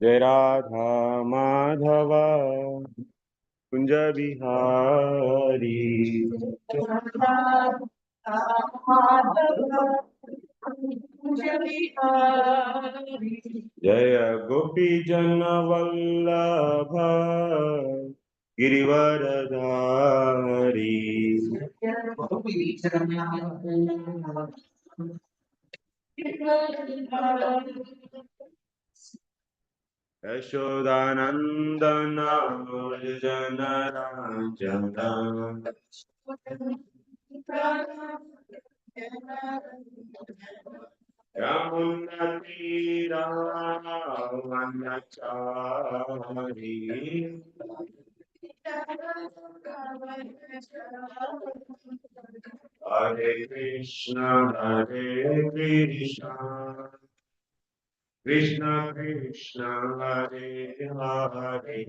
जय राधा माधव कुंज बिहारी। जय गोपी जन वल्लभ गिरिवरधारी। यशोदानंदन जन रांझन यमुना तीरावनचारी। हरे कृष्ण कृष्ण कृष्ण हरे हरे,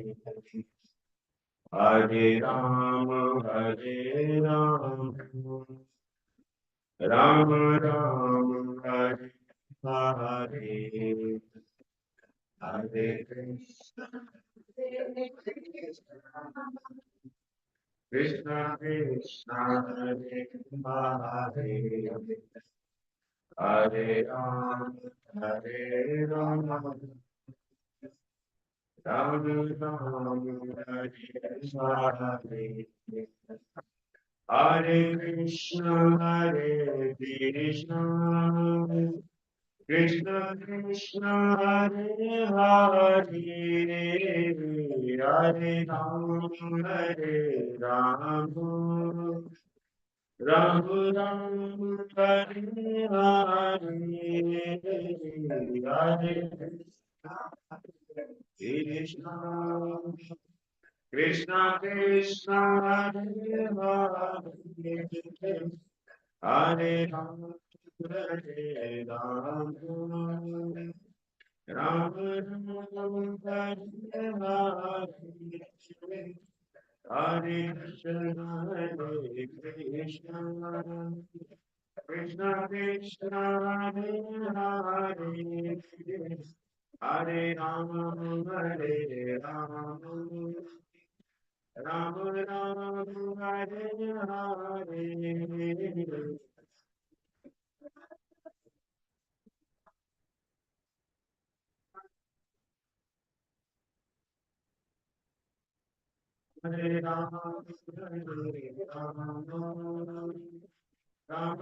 हरे राम राम राम हरे हरे, हरे कृष्ण कृष्ण कृष्ण हरे हरे, हरे राम राम राम हरे हरे, हरे कृष्ण कृष्ण कृष्ण हरे हरे, हरे राम राम राम हरे हरे, हरे कृष्ण कृष्ण कृष्ण हरे हरे, हरे राम राम राम हरे हरे, हरे कृष्ण कृष्ण कृष्ण हरे हरे, हरे राम राम राम हरे हरे। हरे राम राम राम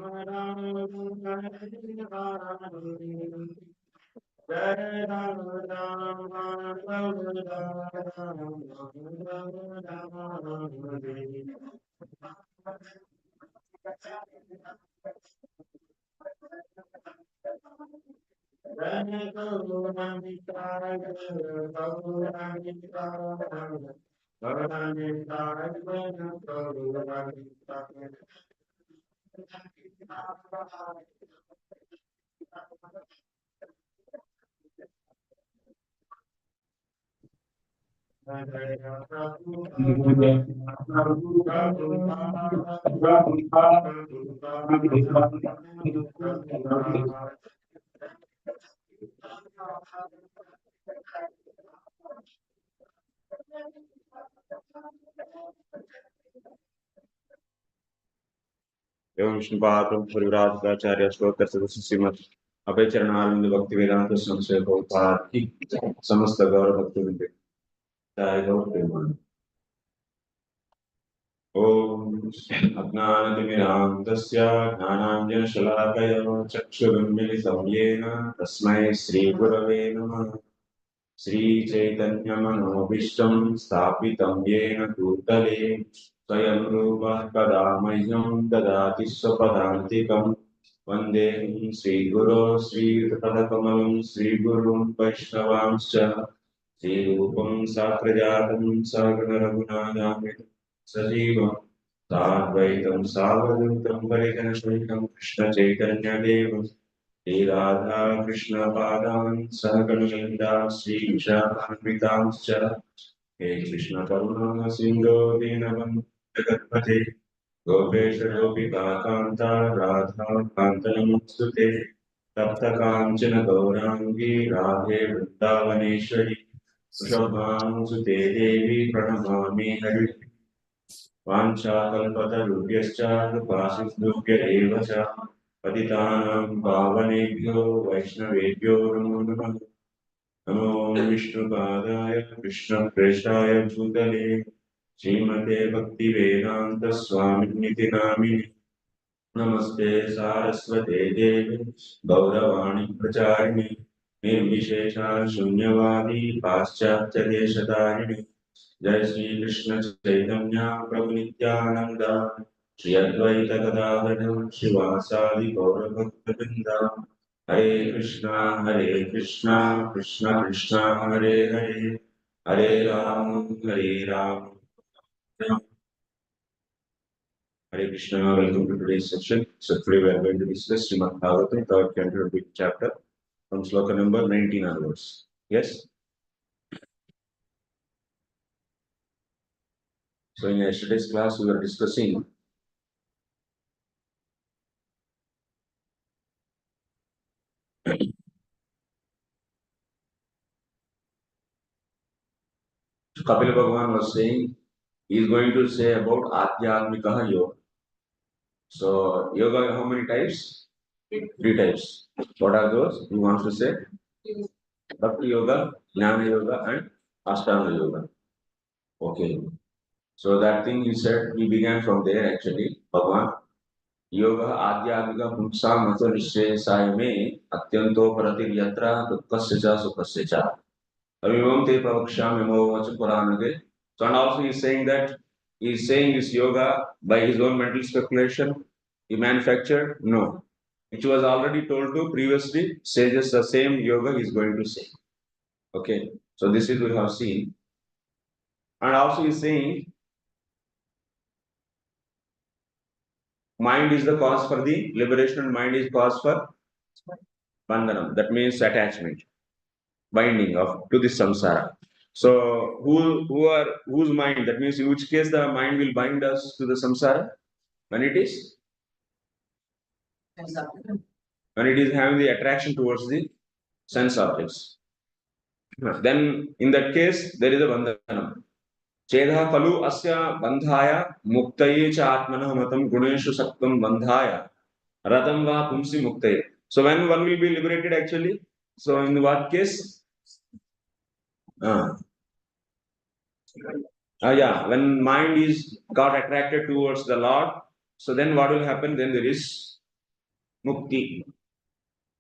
हरे हरे, जय राम राम राम राम हरे। जय गौरंगिताय गौरंगिताय गौरंगिताय। एवं विष्णुपाद परिव्राजकाचार्य श्लोक श्रीमद अभय चरणारविंद भक्ति वेदांत संशय बहुपाद की समस्त गौरव भक्ति वृंद जय गौर प्रेमानंद। ओम अज्ञानतिमिरान्धस्य ज्ञानाञ्जनशलाकया चक्षुरुन्मिलितं येन तस्मै श्रीगुरवे नमः। श्रीचैतन्यमनोभीष्टं स्थापितं येन भूतले स्वयं रूपः कदा मह्यं ददाति स्वपदान्तिकम्। वन्देऽहं श्रीगुरो श्रीयुतपदकमलं श्रीगुरुं वैष्णवांश्च श्रीरूपं साग्रजातं सागररघुनाथामृतं सजीवं साद्वैतं सावधूतं परिजनसहितं कृष्णचैतन्यदेवं श्रीराधा कृष्णपादान् सहगणललिता श्रीविशाखान्वितांश्च हे कृष्णकरुणा सिन्धो दीनबन्धु जगत्पते गोपेश गोपिकान्ता राधा कान्त नमोऽस्तुते। तप्त कांचन गौरांगी राधे वृंदावनेश्वरी वृषभानुसुते देवी प्रणमामि हरि वाञ्छाकल्पतरुभ्यश्च कृपासिन्धुभ्य एव च पतितानां पावनेभ्यो वैष्णवेभ्यो नमो नमः। नमो विष्णुपादाय कृष्णप्रेष्ठाय भूतले श्रीमते भक्तिवेदान्त स्वामिनिति नामिने नमस्ते सारस्वते देवे गौरवाणी प्रचारिणे निर्विशेषा शून्यवादी पाश्चात्यदेशतारिणे जय श्री कृष्ण चैतन्य प्रभु नित्यानंद श्री अद्वैत गदाधर शिवासादि गौरभक्तवृंद हरे Krishna Krishna Krishna Hare Hare Hare Ram Hare Krishna, welcome to today's session. So today we are going to discuss Srimad Bhagavatam, third canto, big chapter, from sloka number 19 onwards. Yes? So in yesterday's class we were discussing Kapila Bhagavan was saying he is going to say about Adhyatmika Yoga. So yoga, how many types? Three types. What are those? He wants to say Bhakti Yoga, Jnana Yoga, and Astanga Yoga. Okay. So that thing he said, he began from there actually. Bhagavan. योग आध्यात्मिक पुंसा मत निश्चय में अत्यंतो प्रतियत्र दुःखस्य च सुखस्य च अविमं ते प्रवक्ष्यामि मोवच पुराणगे. So and also he is saying that he is saying this yoga by his own mental speculation. He manufactured? No. Which was already told to previously sages the same yoga he is going to say. Okay. So this is we have seen. And also he is saying mind is the cause for the liberation and mind is cause for bandhanam. That means attachment. Binding of to this samsara. So whose mind? That means in which case the mind will bind us to the samsara when it is having the attraction towards the sense objects. Then in that case there is a bandhanam. Chedha kalu asya bandhaya muktaye cha atmanah matam guneshu saktam bandhaya radam va pumsi muktaye. So when one will be liberated actually? So in what case? Yeah, when mind is got attracted towards the Lord, so then what will happen? Then there is mukti.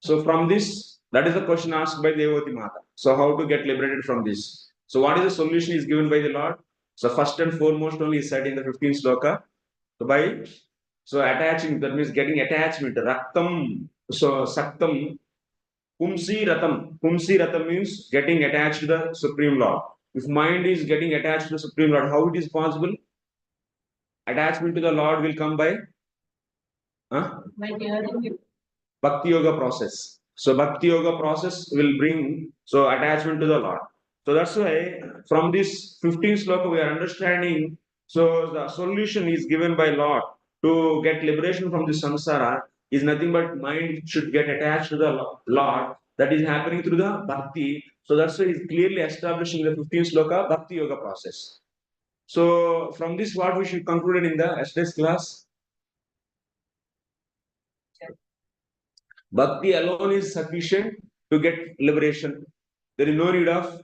So from this, that is the question asked by Devati Mata. So how to get liberated from this? So what is the solution is given by the Lord? So first and foremost only is said in the 15th sloka. So by attaching, that means getting attachment. Raktam, so saktam, pumsi ratam. Pumsi ratam means getting attached to the Supreme Lord. If mind is getting attached to the Supreme Lord, how it is possible? Attachment to the Lord will come by Bhakti Yoga process. So Bhakti Yoga process will bring attachment to the Lord. So that's why from this 15th sloka we are understanding. So the solution is given by Lord to get liberation from the samsara is nothing but mind should get attached to the Lord. That is happening through the bhakti. So that's why he's clearly establishing the 15th sloka Bhakti Yoga process. So from this, what we should conclude in the yesterday's class? Bhakti alone is sufficient to get liberation. There is no need of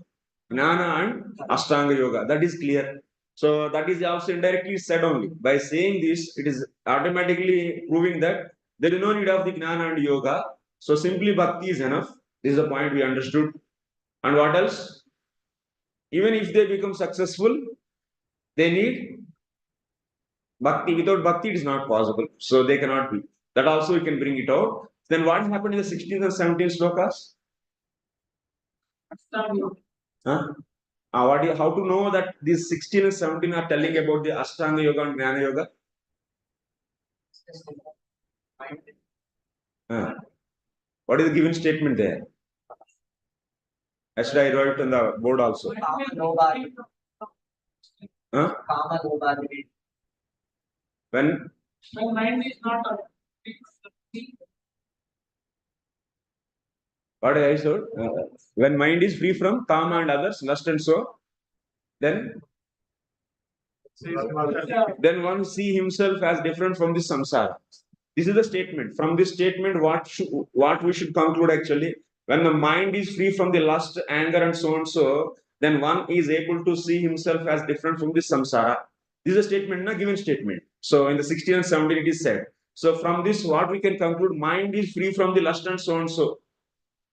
Jnana and Astanga Yoga. That is clear. So that is also indirectly said only. By saying this, it is automatically proving that there is no need of the Jnana and Yoga. So simply Bhakti is enough. This is the point we understood. And what else? Even if they become successful, they need Bhakti. Without Bhakti, it is not possible. So they cannot be. That also we can bring it out. Then what happened in the 16th and 17th slokas? Huh? How to know that these 16 and 17 are telling about the Astanga Yoga and Jnana Yoga? What is the given statement there? Actually, I wrote it on the board also. Huh? When? My mind is not What I said, when mind is free from kama and others, lust and so, then one see himself as different from the samsara. This is the statement. From this statement, what we should conclude actually, when the mind is free from the lust, anger, and so and so, then one is able to see himself as different from the samsara. This is a statement, not given statement. So in the 16 and 17 it is said. So from this, what we can conclude, mind is free from the lust and so and so.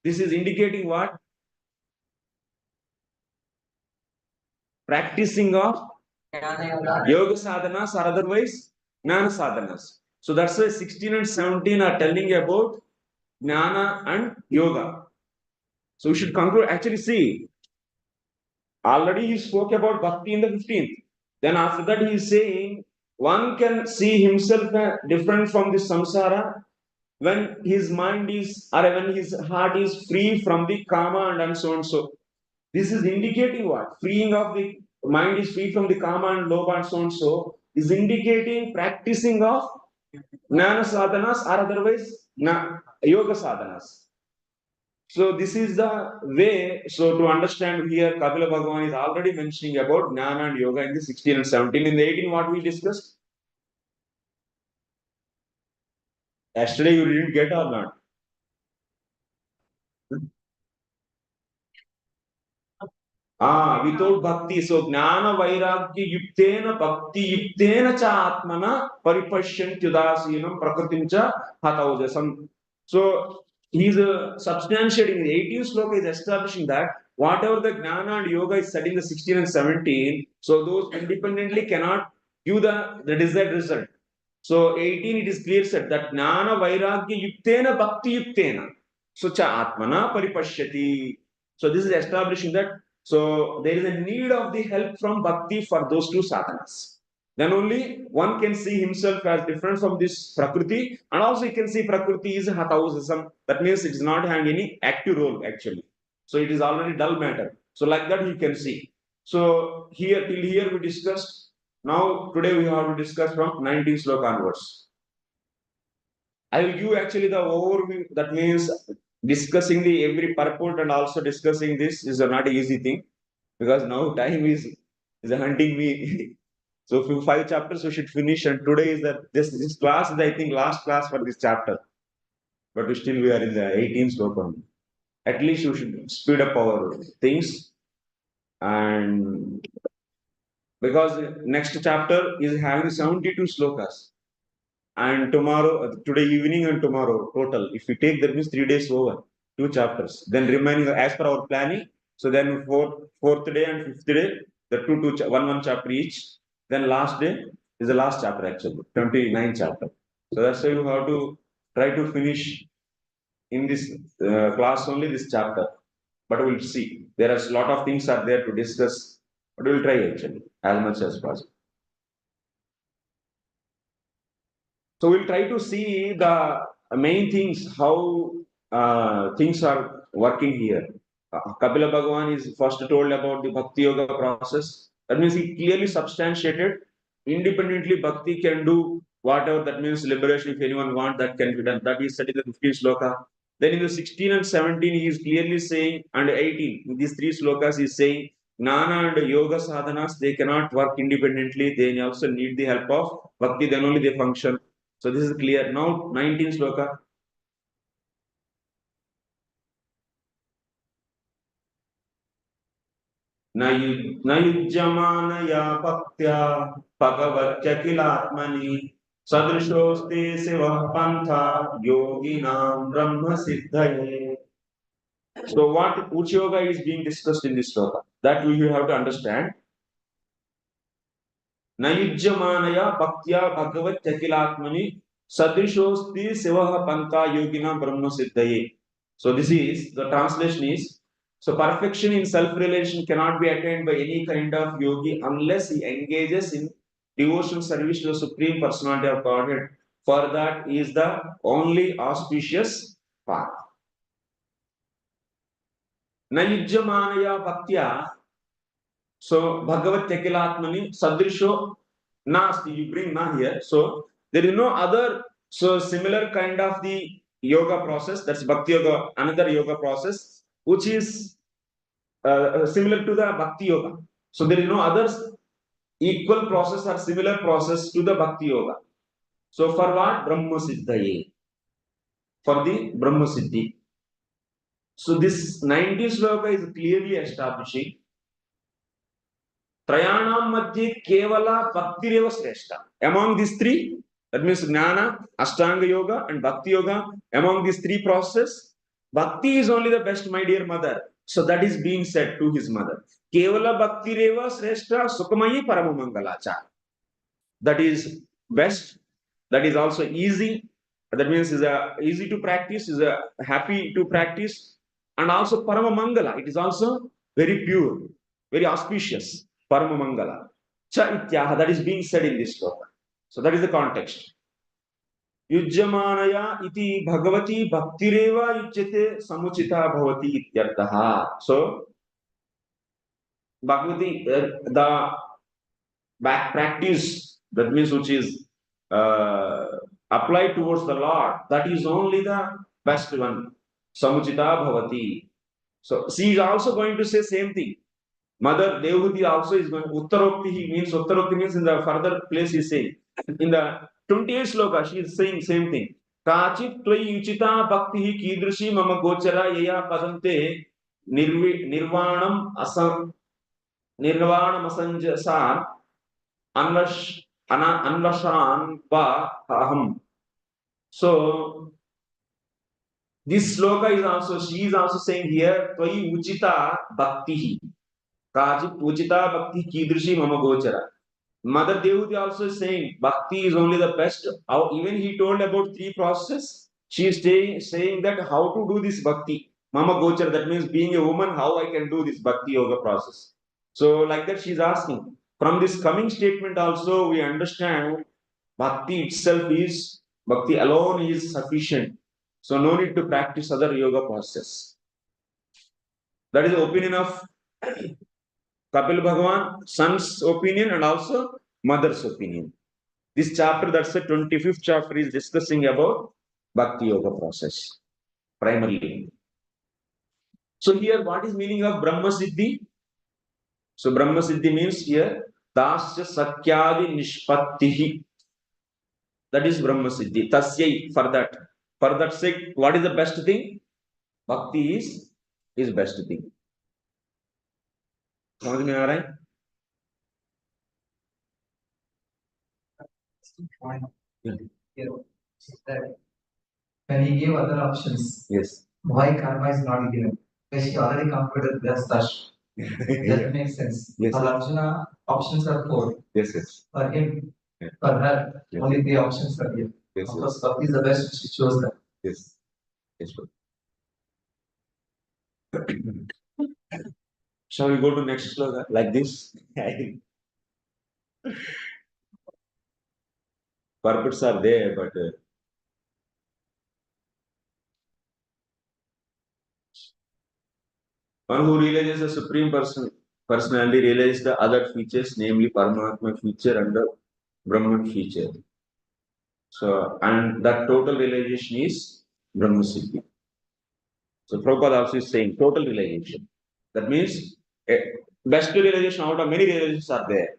This is indicating what? Practicing of yoga sadhanas or otherwise jnana sadhanas. So that's why 16 and 17 are telling about jnana and yoga. So we should conclude. Actually, see, already he spoke about bhakti in the 15th. Then after that, he is saying one can see himself different from the samsara when his mind is, or when his heart is free from the kama and so and so. This is indicating what? Freeing of the mind is free from the kama and lobha and so and so is indicating practicing of jnana sadhanas or otherwise yoga sadhanas. So this is the way. So to understand here, Kapila Bhagavan is already mentioning about Jnana and Yoga in the 16 and 17. In the 18, what we discussed? Yesterday you didn't get or not? Without bhakti. So Jnana Vairagya Yuktena Bhakti Yuktena Cha Atmana Paripashyantyudasinam Prakritim Cha Hataujasam. So he is substantiating the 18th sloka is establishing that whatever the Jnana and Yoga is said in the 16 and 17, so those independently cannot give the desired result. So 18 it is clear said that Jnana Vairagya Yuktena Bhakti Yuktena. So Cha Atmana Paripashyati. So this is establishing that so there is a need of the help from bhakti for those two sadhanas. Then only one can see himself as different from this prakriti, and also he can see prakriti is hatausasam. That means it is not having any active role actually. So it is already dull matter. So like that he can see. So here till here we discussed. Now today we have to discuss from 19 sloka onwards. I will give actually the overview. That means discussing the every purport and also discussing this is not an easy thing because now time is hunting me. So 5 chapters we should finish, and today is that this class is I think last class for this chapter, but we are in the 18th sloka. At least we should speed up our things, and because next chapter is having 72 slokas. And tomorrow, today evening and tomorrow total, if we take that means 3 days over, 2 chapters. Then remaining as per our planning. So then fourth day and fifth day, the one chapter each. Then last day is the last chapter actually, 29th chapter. So that's why you have to try to finish in this class only this chapter. But we'll see. There are a lot of things are there to discuss, but we'll try actually as much as possible. So we'll try to see the main things, how things are working here. Kapila Bhagavan is first told about the Bhakti Yoga process. That means he clearly substantiated independently Bhakti can do whatever, that means liberation if anyone wants, that can be done. That is said in the 15th sloka. Then in the 16 and 17, he is clearly saying, and 18, in these 3 slokas, he is saying, Jnana and Yoga sadhanas, they cannot work independently. They also need the help of Bhakti, then only they function. So this is clear. Now 19 sloka. नयुज्यमानया भक्त्या भगवत्यखिलात्मनि सदृशोऽस्ति शिवः पन्था योगिनां ब्रह्म सिद्धये. So which yoga is being discussed in this sloka? That we have to understand. Nayujyamanaya bhaktya bhagavatyakhilatmani sadrishosti sivaha panta yogina brahma siddhaye. So this is, the translation is, so perfection in self-realization cannot be attained by any kind of yogi unless he engages in devotional service to the Supreme Personality of Godhead. For that is the only auspicious path. Nayujyamanaya bhaktya. So Bhagavat Tekilatmani Sadrisho Nasti, you bring Na here. So there is no other so similar kind of the yoga process, that's Bhakti Yoga, another yoga process, which is similar to the Bhakti Yoga. So there is no others equal process or similar process to the Bhakti Yoga. So for what? Brahma Siddhaye. For the Brahma Siddhi. So this 90th sloka is clearly establishing Trayanam Madhye Kevala Bhaktireva Shrestha. Among these three, that means Jnana, Astanga Yoga, and Bhakti Yoga, among these three processes, Bhakti is only the best, my dear mother. So that is being said to his mother. Kevala Bhaktireva Shrestha Sukhamayi Paramamangalacha. That is best. That is also easy. That means is a easy to practice, is a happy to practice, and also Paramamangala. It is also very pure, very auspicious. Paramamangala. Cha ityaha, that is being said in this sloka. So that is the context. Yujyamanaya iti bhagavati bhaktireva yujyate samuchita bhavati ityartaha. So, Bhagavati, the back practice, that means which is applied towards the Lord, that is only the best one. Samuchita bhavati. So, she is also going to say same thing. Mother Devahuti also is going. Uttarokti means Uttarokti means in the further place he is saying. In the 28th sloka, she is saying same thing. Kachit tvai uchita bhakti kidrishi mama gochara yaya padante nirvanam asanjasa anvashan pa aham. So this sloka is also, she is also saying here, tvai uchita bhakti. Kajit Pujita Bhakti Kidrishi Mama Gochara. Mother Devuti also is saying Bhakti is only the best. Even he told about three processes. She is saying that how to do this Bhakti. Mama Gochara, that means being a woman, how I can do this Bhakti Yoga process. So, like that, she is asking. From this coming statement, also, we understand Bhakti itself is, Bhakti alone is sufficient. So, no need to practice other yoga process. That is the opinion of Kapila Bhagavan, son's opinion and also mother's opinion. This chapter, that's the 25th chapter, is discussing about Bhakti Yoga process, primarily. So here, what is meaning of Brahma Siddhi? So Brahma Siddhi means here, Dasya Sakyadi Nishpattihi. That is Brahma Siddhi. Tasyai, for that. For that sake, what is the best thing? Bhakti is best thing. समझ में आ रहा है? When he gave other options, Yes. why karma is not given? Because he already completed the stash. That makes sense. Yes. For Arjuna, options are four. Yes, yes. For him, Yeah. for her, Yes. only three options are given. Yes, Of course, Bhakti is the best, she chose that. Yes. Yes. Shall we go to next sloka like this? Purports are there, but one who realizes the Supreme Personality realizes the other features, namely Paramatma feature and the Brahman feature. So, and that total realization is Brahma Siddhi. So, Prabhupada also is saying total realization. That means best realization out of many realizations are there.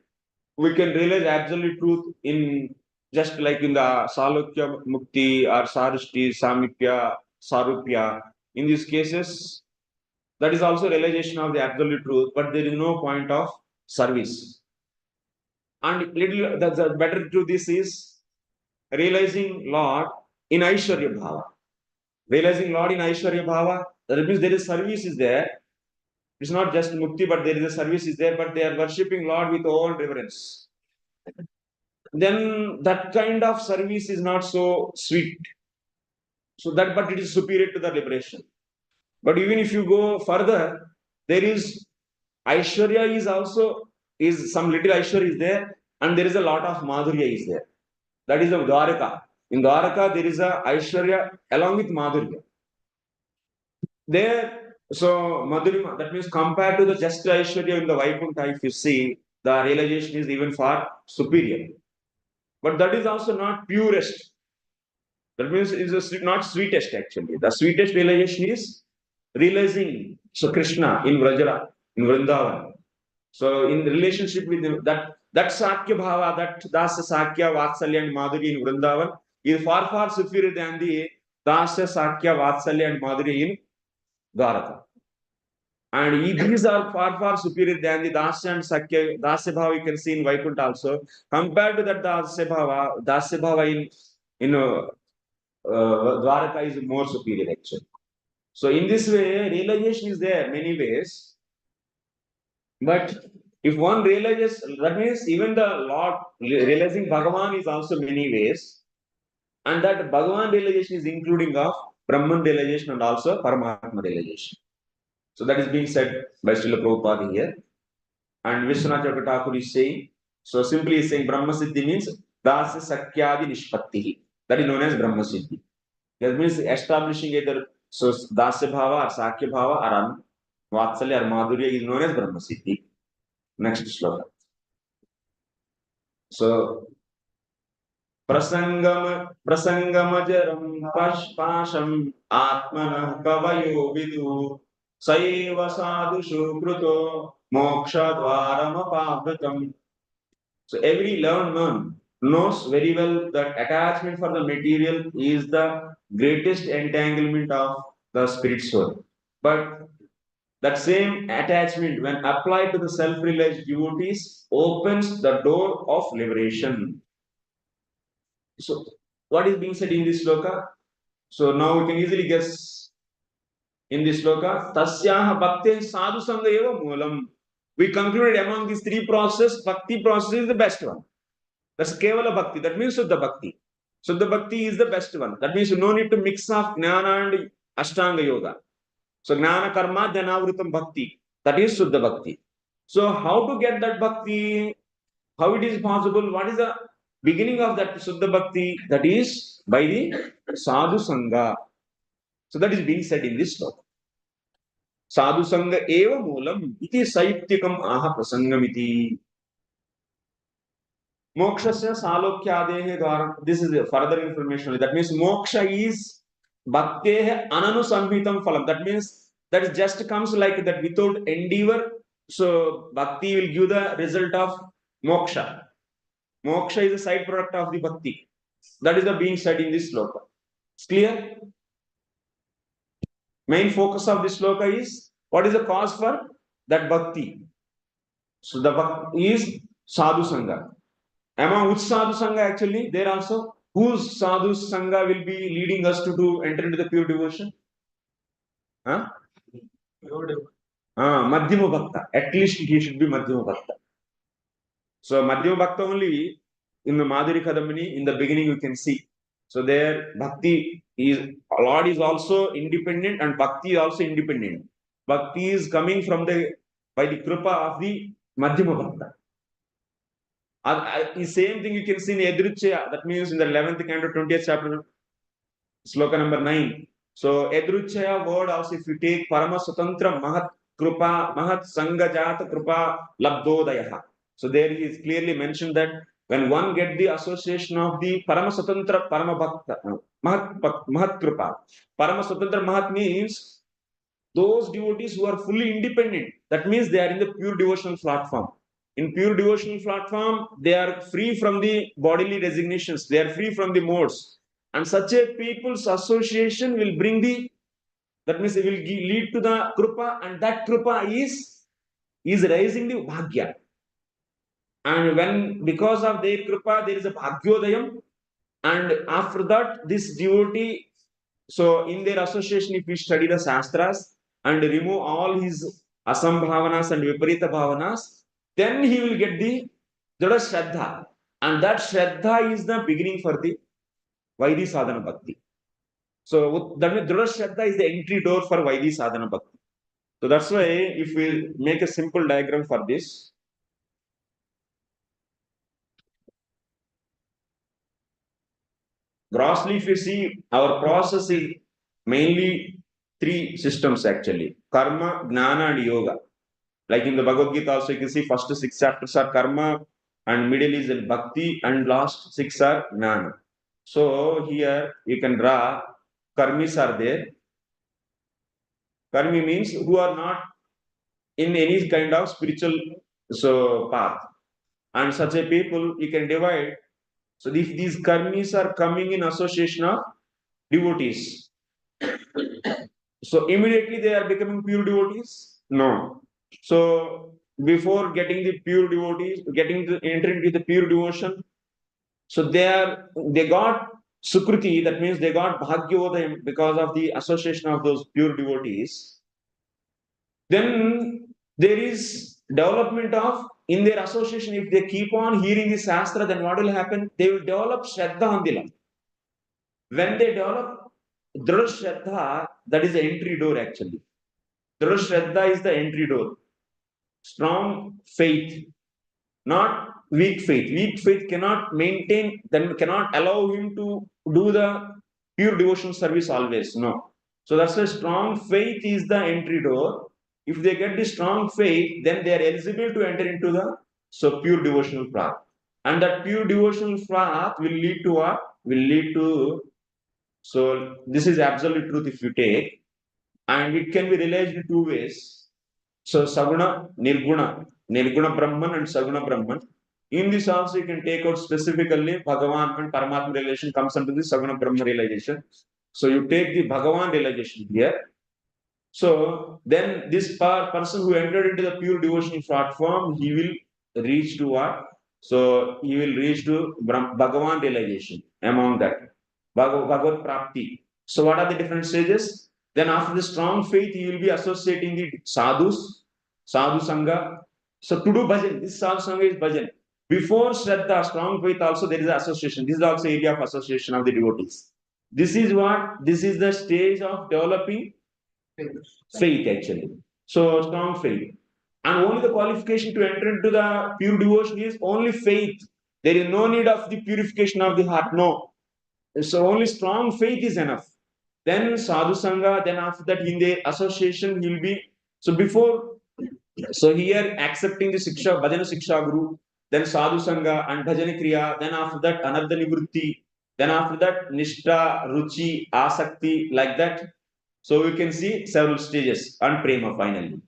We can realize absolute truth in just like in the Salokya Mukti or Sarishti, Samipya, Sarupya. In these cases, that is also realization of the absolute truth, but there is no point of service. And little the better to this is realizing Lord in Aishwarya Bhava. Realizing Lord in Aishwarya Bhava, that means there is service is there. It's not just mukti, but there is a service is there, but they are worshipping Lord with all reverence. Then that kind of service is not so sweet. So that, but it is superior to the liberation. But even if you go further, there is Aishwarya is also is some little Aishwarya is there, and there is a lot of Madhurya is there. That is the Dwaraka. In Dwaraka, there is a Aishwarya along with Madhurya. There, so Madhurya, that means compared to the just Aishwarya in the Vaikuntha, if you see, the realization is even far superior. But that is also not purest. That means it's not sweetest actually. The sweetest realization is realizing so Krishna in Vrajara, in Vrindavan. So in relationship with him, that Sakya Bhava, that Dasa Sakya, Vatsalya and Madhuri in Vrindavan is far superior than the Dasa Sakya, Vatsalya and Madhuri in Dwaraka. And these are far superior than the Dasya and Sakya. Dasya Bhava you can see in Vaikuntha also. Compared to that Dasya Bhava in Dwaraka is more superior actually. So in this way, realization is there many ways. But if one realizes, that means even the Lord realizing Bhagavan is also many ways. And that Bhagavan realization is including of Brahman realization and also Paramatma realization. So that is being said by Srila Prabhupada here. And Vishwanath Thakur is saying, so simply is saying Brahma Siddhi means Dasa Sakyadi Nishpatti. That is known as Brahma Siddhi. That means establishing either so Dasya Bhava or Sakya Bhava or Vatsalya or Madhurya is known as Brahma Siddhi. Next sloka. So prasangam jaram pasham atmana kavayo vidu saiva sadhushu kruto moksha dvaram apavritam. So every learned man knows very well that attachment for the material is the greatest entanglement of the spirit soul. But that same attachment, when applied to the self-realized devotees, opens the door of liberation. So, what is being said in this sloka? So now we can easily guess in this sloka, Tasyaha Bhakti sadhusanga eva moolam. We concluded among these three processes, Bhakti process is the best one. That's Kevala Bhakti. That means Suddha-bhakti. Suddha-bhakti is the best one. That means you no need to mix up Jnana and Astanga Yoga. So Jnana Karma Dhanavritam Bhakti. That is Suddha-bhakti. So how to get that Bhakti? How it is possible? What is the beginning of that Suddha-bhakti? That is by the sadhusanga. So that is being said in this sloka. Sadhusanga eva moolam iti saiptikam aha prasangamiti. Mokshasya salokyadehe dwaram. This is further information. That means moksha is bhaktehe ananu samhitam phalam. That means that it just comes like that without endeavor. So bhakti will give the result of moksha. Moksha is a side product of the bhakti. That is the being said in this sloka. It's clear? Main focus of this sloka is what is the cause for that bhakti. So the bhakti is sadhusanga. Among which sadhusanga actually? There also whose sadhusanga will be leading us to enter into the pure devotion? Huh? Madhyama bhakta. At least he should be Madhyama bhakta. So Madhyama bhakta only in the Madhuri Kadamini in the beginning you can see. So there bhakti is Lord is also independent and bhakti is also independent. Bhakti is coming from by the kripa of the Madhyama bhakta. The same thing you can see in Edruchya. That means in the 11th canto, 20th chapter, sloka number 9. So Edruchya word also, if you take Parama Swatantra Mahat Krupa, Mahat Sanga Jata Krupa Labdodaya. So there he is clearly mentioned that when one get the association of the Parama Swatantra Parama Bhakta, Mahat Krupa. Parama Swatantra Mahat means those devotees who are fully independent. That means they are in the pure devotional platform. In pure devotional platform, they are free from the bodily designations. They are free from the modes. And such a people's association will bring that means it will lead to the krupa, and that krupa is raising the bhagya. And because of their krupa, there is a bhagyodayam. And after that, this devotee, so in their association, if we study the shastras and remove all his asambhavanas and viparita bhavanas, then he will get the Jada Shraddha. And that Shraddha is the beginning for the Vaidhi Sadhana Bhakti. So that means Jada Shraddha is the entry door for Vaidhi Sadhana Bhakti. So that's why if we make a simple diagram for this, grossly if you see, our process is mainly three systems actually. Karma, Jnana and Yoga. Like in the Bhagavad Gita also you can see first 6 chapters are Karma and middle is Bhakti and last 6 are Jnana. So here you can draw karmis are there. Karmi means who are not in any kind of spiritual path. And such a people you can divide. So if these karmis are coming in association of devotees, so immediately they are becoming pure devotees? No. So before getting the pure devotees, getting to enter into the pure devotion, so they got sukruti, that means they got bhagyodayam because of the association of those pure devotees. Then there is development of in their association. If they keep on hearing the shastra, then what will happen? They will develop sraddha on the Lord. When they develop Dhrudha Shraddha, that is the entry door actually. Dhrudha Shraddha is the entry door. Strong faith, not weak faith. Weak faith cannot maintain, then cannot allow him to do the pure devotional service always. No. So that's why strong faith is the entry door. If they get the strong faith, then they are eligible to enter into the pure devotional path. And that pure devotional path will lead to what? Will lead to this is absolute truth if you take, and it can be realized in two ways. So Saguna, Nirguna Brahman and Saguna Brahman. In this also you can take out specifically Bhagavan and Paramatma realization comes under the Saguna Brahma realization. So you take the Bhagavan realization here. So then this person who entered into the pure devotional platform, he will reach to what? So he will reach to Bhagavan realization among that. Bhagavad Prapti. So what are the different stages? Then after the strong faith, he will be associating the sadhus, sadhusanga. So to do bhajan, this sadhusanga is bhajan. Before sraddha, strong faith also there is an association. This is also area of association of the devotees. This is what? This is the stage of developing faith actually. So strong faith. And only the qualification to enter into the pure devotion is only faith. There is no need of the purification of the heart. No. So only strong faith is enough. Then sadhu sanga, then after that in the association he will be, so before, so here accepting the siksha, bhajana siksha guru, then sadhu sanga and bhajana kriya, then after that anartha nivrutti, then after that nishta, ruchi, asakti, like that. So we can see several stages and prema finally.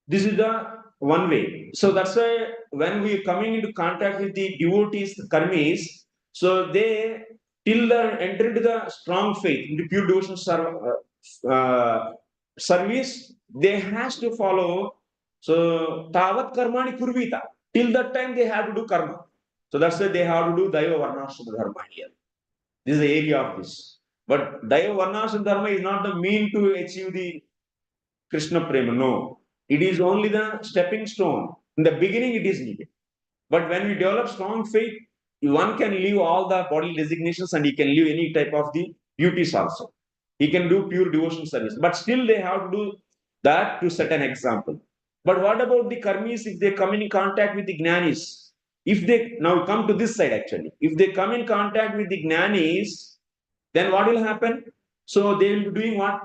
This is the one way. So that's why when we are coming into contact with the devotees, the karmis, so they till the enter into the strong faith, into pure devotion service, they has to follow. So tavat karmani kurvita. Till that time they have to do karma. So that's why they have to do daiva varnashrama dharma here. This is the area of this. But daiva varnashrama dharma is not the mean to achieve the Krishna prema. No. It is only the stepping stone. In the beginning, it is needed. But when we develop strong faith, one can leave all the bodily designations and he can leave any type of the duties also. He can do pure devotion service. But still, they have to do that to set an example. But what about the karmis if they come in contact with the jnanis? If they now come to this side actually, if they come in contact with the jnanis, then what will happen? So they will be doing what?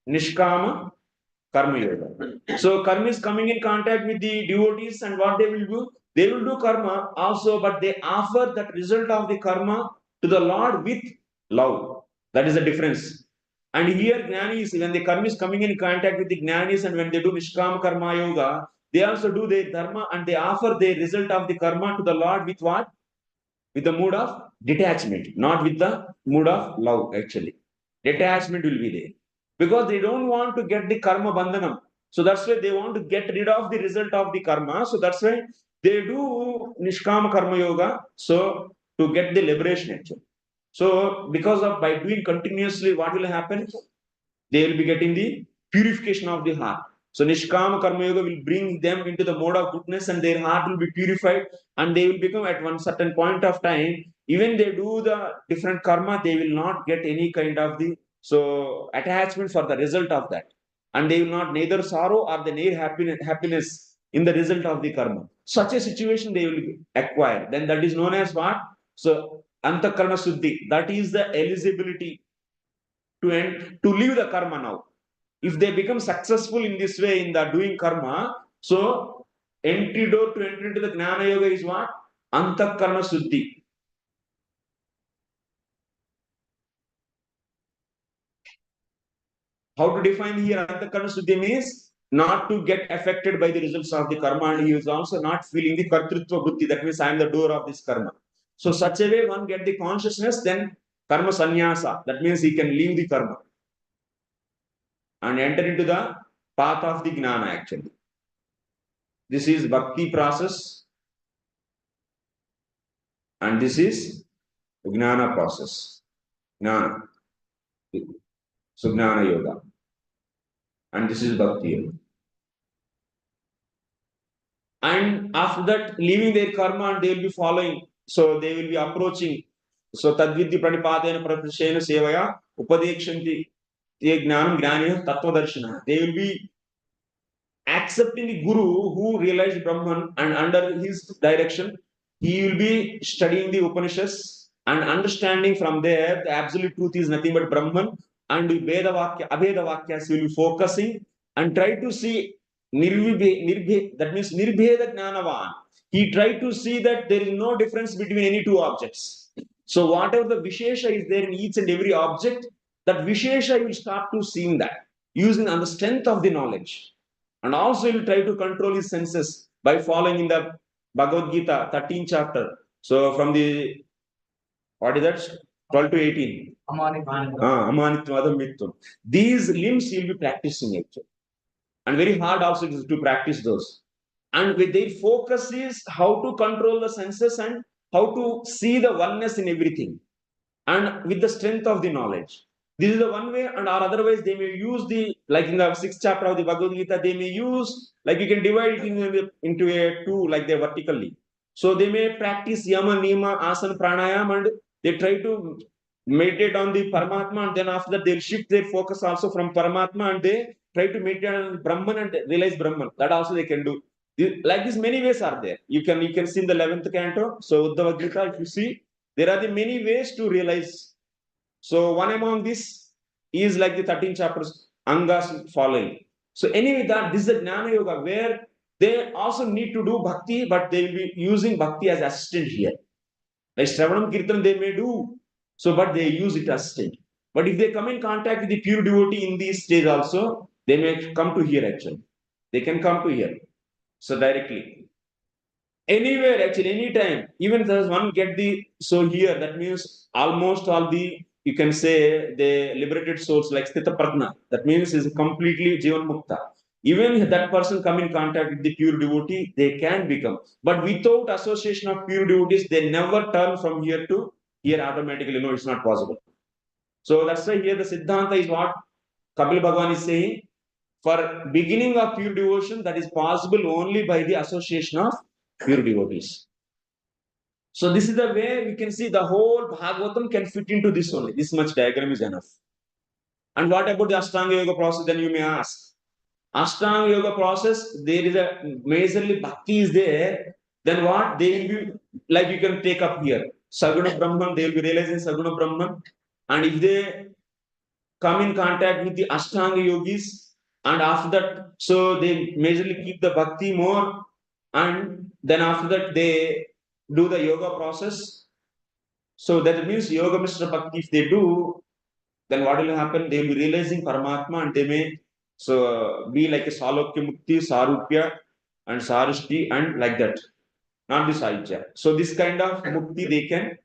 Nishkama karma yoga. So karma is coming in contact with the devotees and what they will do? They will do karma also, but they offer that result of the karma to the Lord with love. That is the difference. And here jnanis, when the karma is coming in contact with the jnanis and when they do nishkama karma yoga, they also do their dharma and they offer the result of the karma to the Lord with what? With the mood of detachment, not with the mood of love actually. Detachment will be there because they don't want to get the karma bandhanam. So that's why they want to get rid of the result of the karma. So that's why they do nishkama karma yoga. So to get the liberation actually. So because of by doing continuously, what will happen? They will be getting the purification of the heart. So Nishkama Karma Yoga will bring them into the mode of goodness and their heart will be purified and they will become at one certain point of time, even they do the different karma, they will not get any kind of the attachment for the result of that. And they will not neither sorrow or the near happiness in the result of the karma. Such a situation they will acquire. Then that is known as what? So Antakarna Suddhi. That is the eligibility to leave the karma now. If they become successful in this way in the doing karma, so entry door to enter into the Jnana Yoga is what? Antakarna Suddhi. That is the eligibility to leave the karma now. If they become successful in this way in the doing karma, so entry door to enter into the Jnana Yoga is what? Antakarna Suddhi. That is the eligibility to enter into the Jnana Yoga is what? Antakarna Suddhi. How to define here Anthakarana Shuddhi means not to get affected by the results of the karma, and he is also not feeling the kartrutva buddhi. That means I am the doer of this karma. So such a way one get the consciousness, then karma sannyasa. That means he can leave the karma and enter into the path of the jnana actually. This is bhakti process and this is jnana process. Jnana. So jnana yoga. And this is bhakti yoga. And after that, leaving their karma and they will be following. So they will be approaching. So tadvidhi pranipadena prakrshena sevaya upadekshanti te gnanam gnanina tattva darshana. They will be accepting the guru who realized Brahman, and under his direction, he will be studying the Upanishads and understanding from there the absolute truth is nothing but Brahman, and Veda Vakya, Abheda Vakyas will be focusing and try to see that means Nirbheda Jnanavan. He tried to see that there is no difference between any two objects. So whatever the Vishesha is there in each and every object, that Vishesha will start to seeing that using on the strength of the knowledge. And also he will try to control his senses by following in the Bhagavad Gita, 13th chapter. So from the, what is that? 12 to 18. These limbs he will be practicing actually. And very hard also to practice those. And with their focus is how to control the senses and how to see the oneness in everything. And with the strength of the knowledge. This is the one way, and or otherwise they may use the, like in the 6th chapter of the Bhagavad Gita, they may use, like you can divide it into a two, like they vertically. So they may practice yama, nima, asana, pranayam, and they try to meditate on the Paramatma, and then after that they'll shift their focus also from Paramatma and they try to meditate on Brahman and realize Brahman. That also they can do. Like this, many ways are there. You can see in the 11th canto. So Uddhava Gita, if you see, there are the many ways to realize. So one among this is like the 13 chapters, Angas following. So anyway, this is the Jnana Yoga where they also need to do bhakti, but they will be using bhakti as assistant here. Like Shravanam Kirtan they may do, so but they use it as assistant. But if they come in contact with the pure devotee in this stage also, they may come to here actually. They can come to here. So directly. Anywhere actually, anytime. Even if there's one get the, so here, that means almost all the, you can say the liberated souls like Sthita Prajna, that means is completely Jivan Mukta. Even if that person come in contact with the pure devotee, they can become. But without association of pure devotees, they never turn from here to here automatically. No, it's not possible. So that's why here the Siddhanta is what Kapila Bhagavan is saying. For beginning of pure devotion, that is possible only by the association of pure devotees. So this is the way we can see the whole Bhagavatam can fit into this only. This much diagram is enough. And what about the Astanga Yoga process? Then you may ask. Astanga Yoga process, there is a majorly bhakti is there. Then what? They will be, like you can take up here. Saguna Brahman, they will be realizing Saguna Brahman. And if they come in contact with the Ashtanga yogis, and after that, so they majorly keep the bhakti more, and then after that they do the yoga process. So that means yoga Mr. Bhakti, if they do, then what will happen? They will be realizing Paramatma and they may so be like a Salokya Mukti, Sarupya, and Sarishti, and like that. Not the Sahitya. So this kind of Mukti they can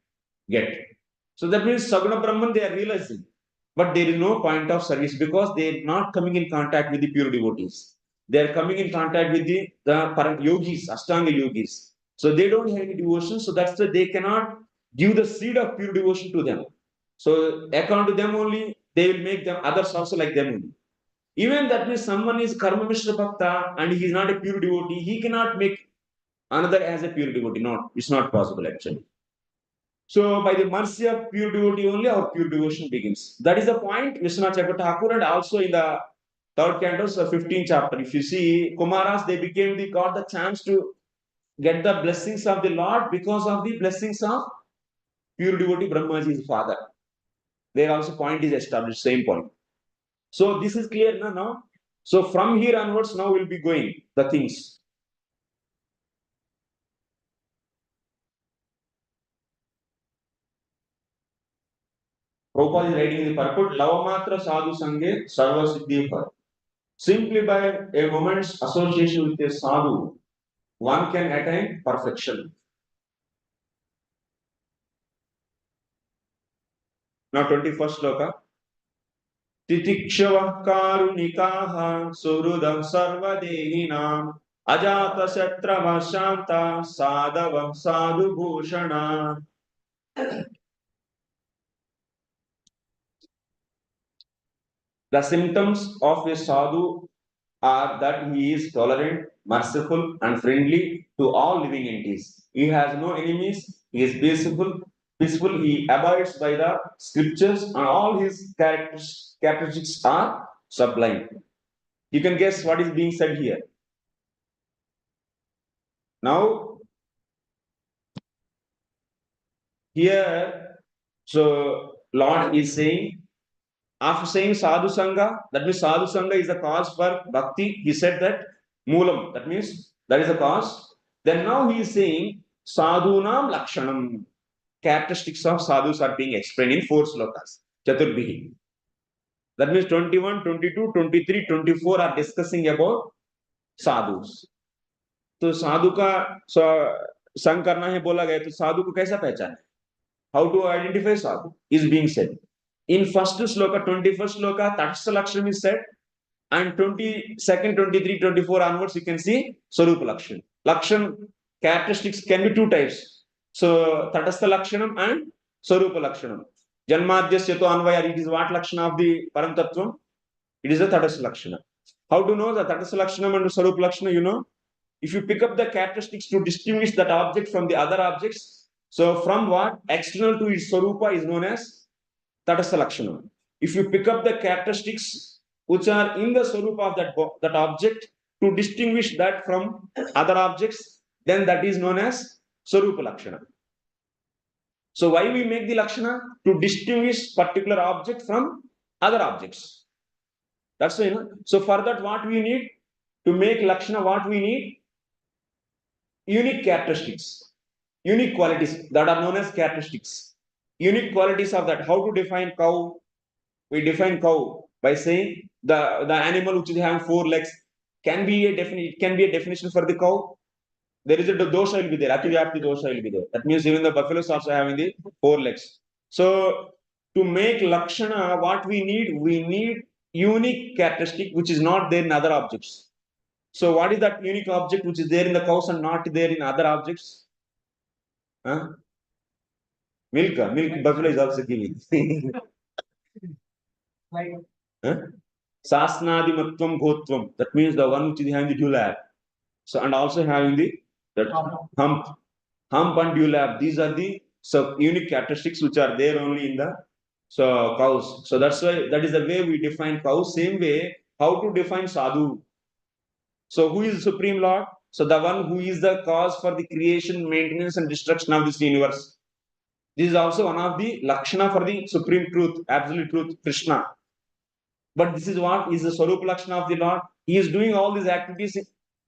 get. So that means Saguna Brahman they are realizing. But there is no point of service because they are not coming in contact with the pure devotees. They are coming in contact with the yogis, Ashtanga yogis. So they don't have any devotion. So that's why they cannot give the seed of pure devotion to them. So according to them only, they will make them others also like them only. Even that means someone is Karma Mishra Bhakta and he is not a pure devotee, he cannot make another as a pure devotee. Not, it's not possible actually. So by the mercy of pure devotee only our pure devotion begins. That is the point Vishwanath Chakravarti Thakur, and also in the third canto, so 15th chapter. If you see Kumaras, they became got the chance to get the blessings of the Lord because of the blessings of pure devotee Brahmaji's father. There also point is established, same point. So this is clear now. So from here onwards, now we'll be going the things. Prabhupada is writing in the purport, Lavamatra sadhu sange sarva siddhi bhav. Simply by a moment's association with a sadhu, one can attain perfection. Now 21st sloka. Titikshava karunikaha surudam sarvadehinam ajata satrava shanta sadhava sadhu bhushana. The symptoms of a sadhu are that he is tolerant, merciful, and friendly to all living entities. He has no enemies. He is peaceful. He abides by the scriptures, and all his characteristics are sublime. You can guess what is being said here. Now, here, so Lord is saying, after saying sadhusanga, that means sadhusanga is the cause for bhakti. He said that moolam, that means that is the cause. Then now he is saying sadhunam lakshanam. Characteristics of sadhus are being explained in 4 slokas. Chaturbhihi. That means 21, 22, 23, 24 are discussing about sadhus. तो साधु का संग करना है बोला गया तो साधु को कैसा पहचाने? How to identify sadhu is being said. In first sloka, 21st sloka, Tatastha Lakshanam is said, and 22nd, 23, 24 onwards, you can see Sarupa Lakshan. Lakshan characteristics can be 2 types. So, Tatastha Lakshanam and Sarupa Lakshanam. Janmadhyasya to Anvaya, it is what Lakshana of the Paramtattvam? It is a Tatastha Lakshana. How to know the Tatastha Lakshanam and Sarupa Lakshana? You know, if you pick up the characteristics to distinguish that object from the other objects, so from what external to its Sarupa is known as Tatastha Lakshana. If you pick up the characteristics which are in the Sarupa of that object to distinguish that from other objects, then that is known as Sarupa Lakshana. So why we make the Lakshana? To distinguish particular object from other objects. That's why. So for that, what we need to make Lakshana, what we need? Unique characteristics, unique qualities that are known as characteristics. Unique qualities of that. How to define cow? We define cow by saying the animal which is having 4 legs can be a definition for the cow. There is a dosha will be there. Ativyapti dosha will be there. That means even the buffaloes also having the 4 legs. So to make lakshana, what we need unique characteristic which is not there in other objects. So what is that unique object which is there in the cows and not there in other objects? Huh? Milk buffalo is also giving. Huh? Sasnadimatvam bhotvam. That means the one which is having the dewlap. So and also having the hump and dewlap. These are the unique characteristics which are there only in the cows. So that's why that is the way we define cows. Same way, how to define sadhu. So who is the Supreme Lord? So the one who is the cause for the creation, maintenance, and destruction of this universe. This is also one of the Lakshana for the Supreme Truth, Absolute Truth, Krishna. But this is what is the Swarupa Lakshana of the Lord. He is doing all these activities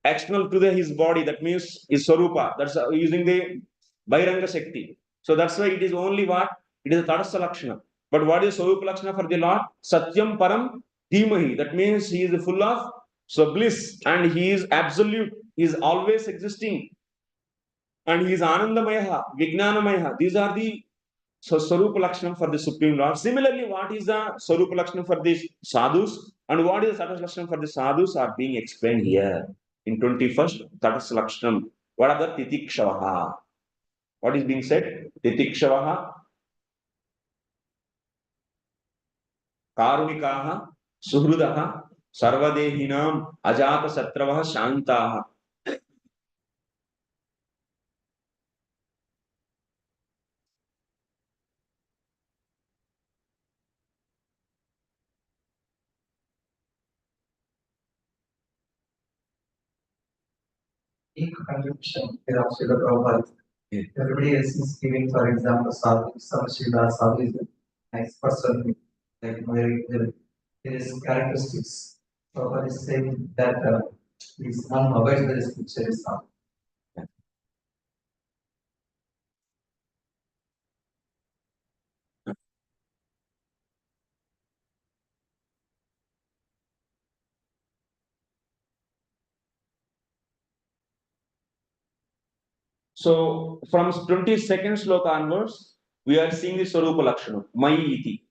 external to his body. That means his Swarupa. That's using the Bhairanga Shakti. So that's why it is only what? It is a Tatastha Lakshana. But what is Swarupa Lakshana for the Lord? Satyam Param Dhimahi. That means he is full of bliss and he is absolute. He is always existing. And he is Anandamaya, Vijnanamaya. These are the Swarupa Lakshanam for the Supreme Lord. Similarly, what is the Swarupa Lakshanam for the sadhus and what is the Tatastha Lakshanam for the sadhus are being explained here in 21st Tatastha Lakshanam. What are the Titikshavaha? What is being said? Titikshavaha, Karunikaha, Suhrudaha, Sarvadehinam, Ajata Satravaha, Shantaha. Contribution of Srila Prabhupada. Everybody else is giving, for example, sadhu, some Srila sadhu is a nice person, like very good. There is characteristics. Prabhupada is saying that this one abides by the scripture is sadhu. So from 22nd sloka onwards, we are seeing the Swarupa Lakshana, Mayi iti.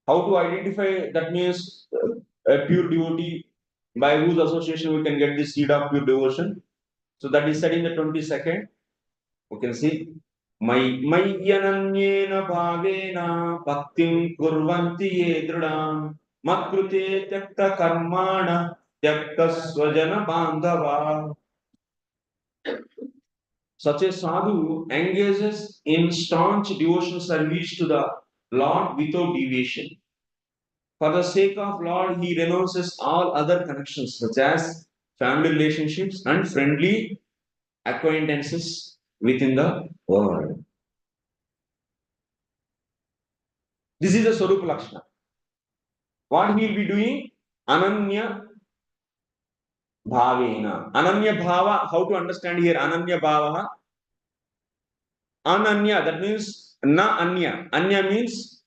How to identify, that means a pure devotee, by whose association we can get the seed of pure devotion. So that is said in the 22nd. We can see Mayyananyena bhavena bhaktim kurvanti ye dridam makrute tyakta karmana tyakta swajana bandhava. Such a sadhu engages in staunch devotional service to the Lord without deviation. For the sake of Lord, he renounces all other connections such as family relationships and friendly acquaintances within the world. This is the Swarupa Lakshana. What he will be doing? Ananya Bhavena. Ananya Bhava, how to understand here? Ananya Bhava. Ananya, that means na anya. Anya means,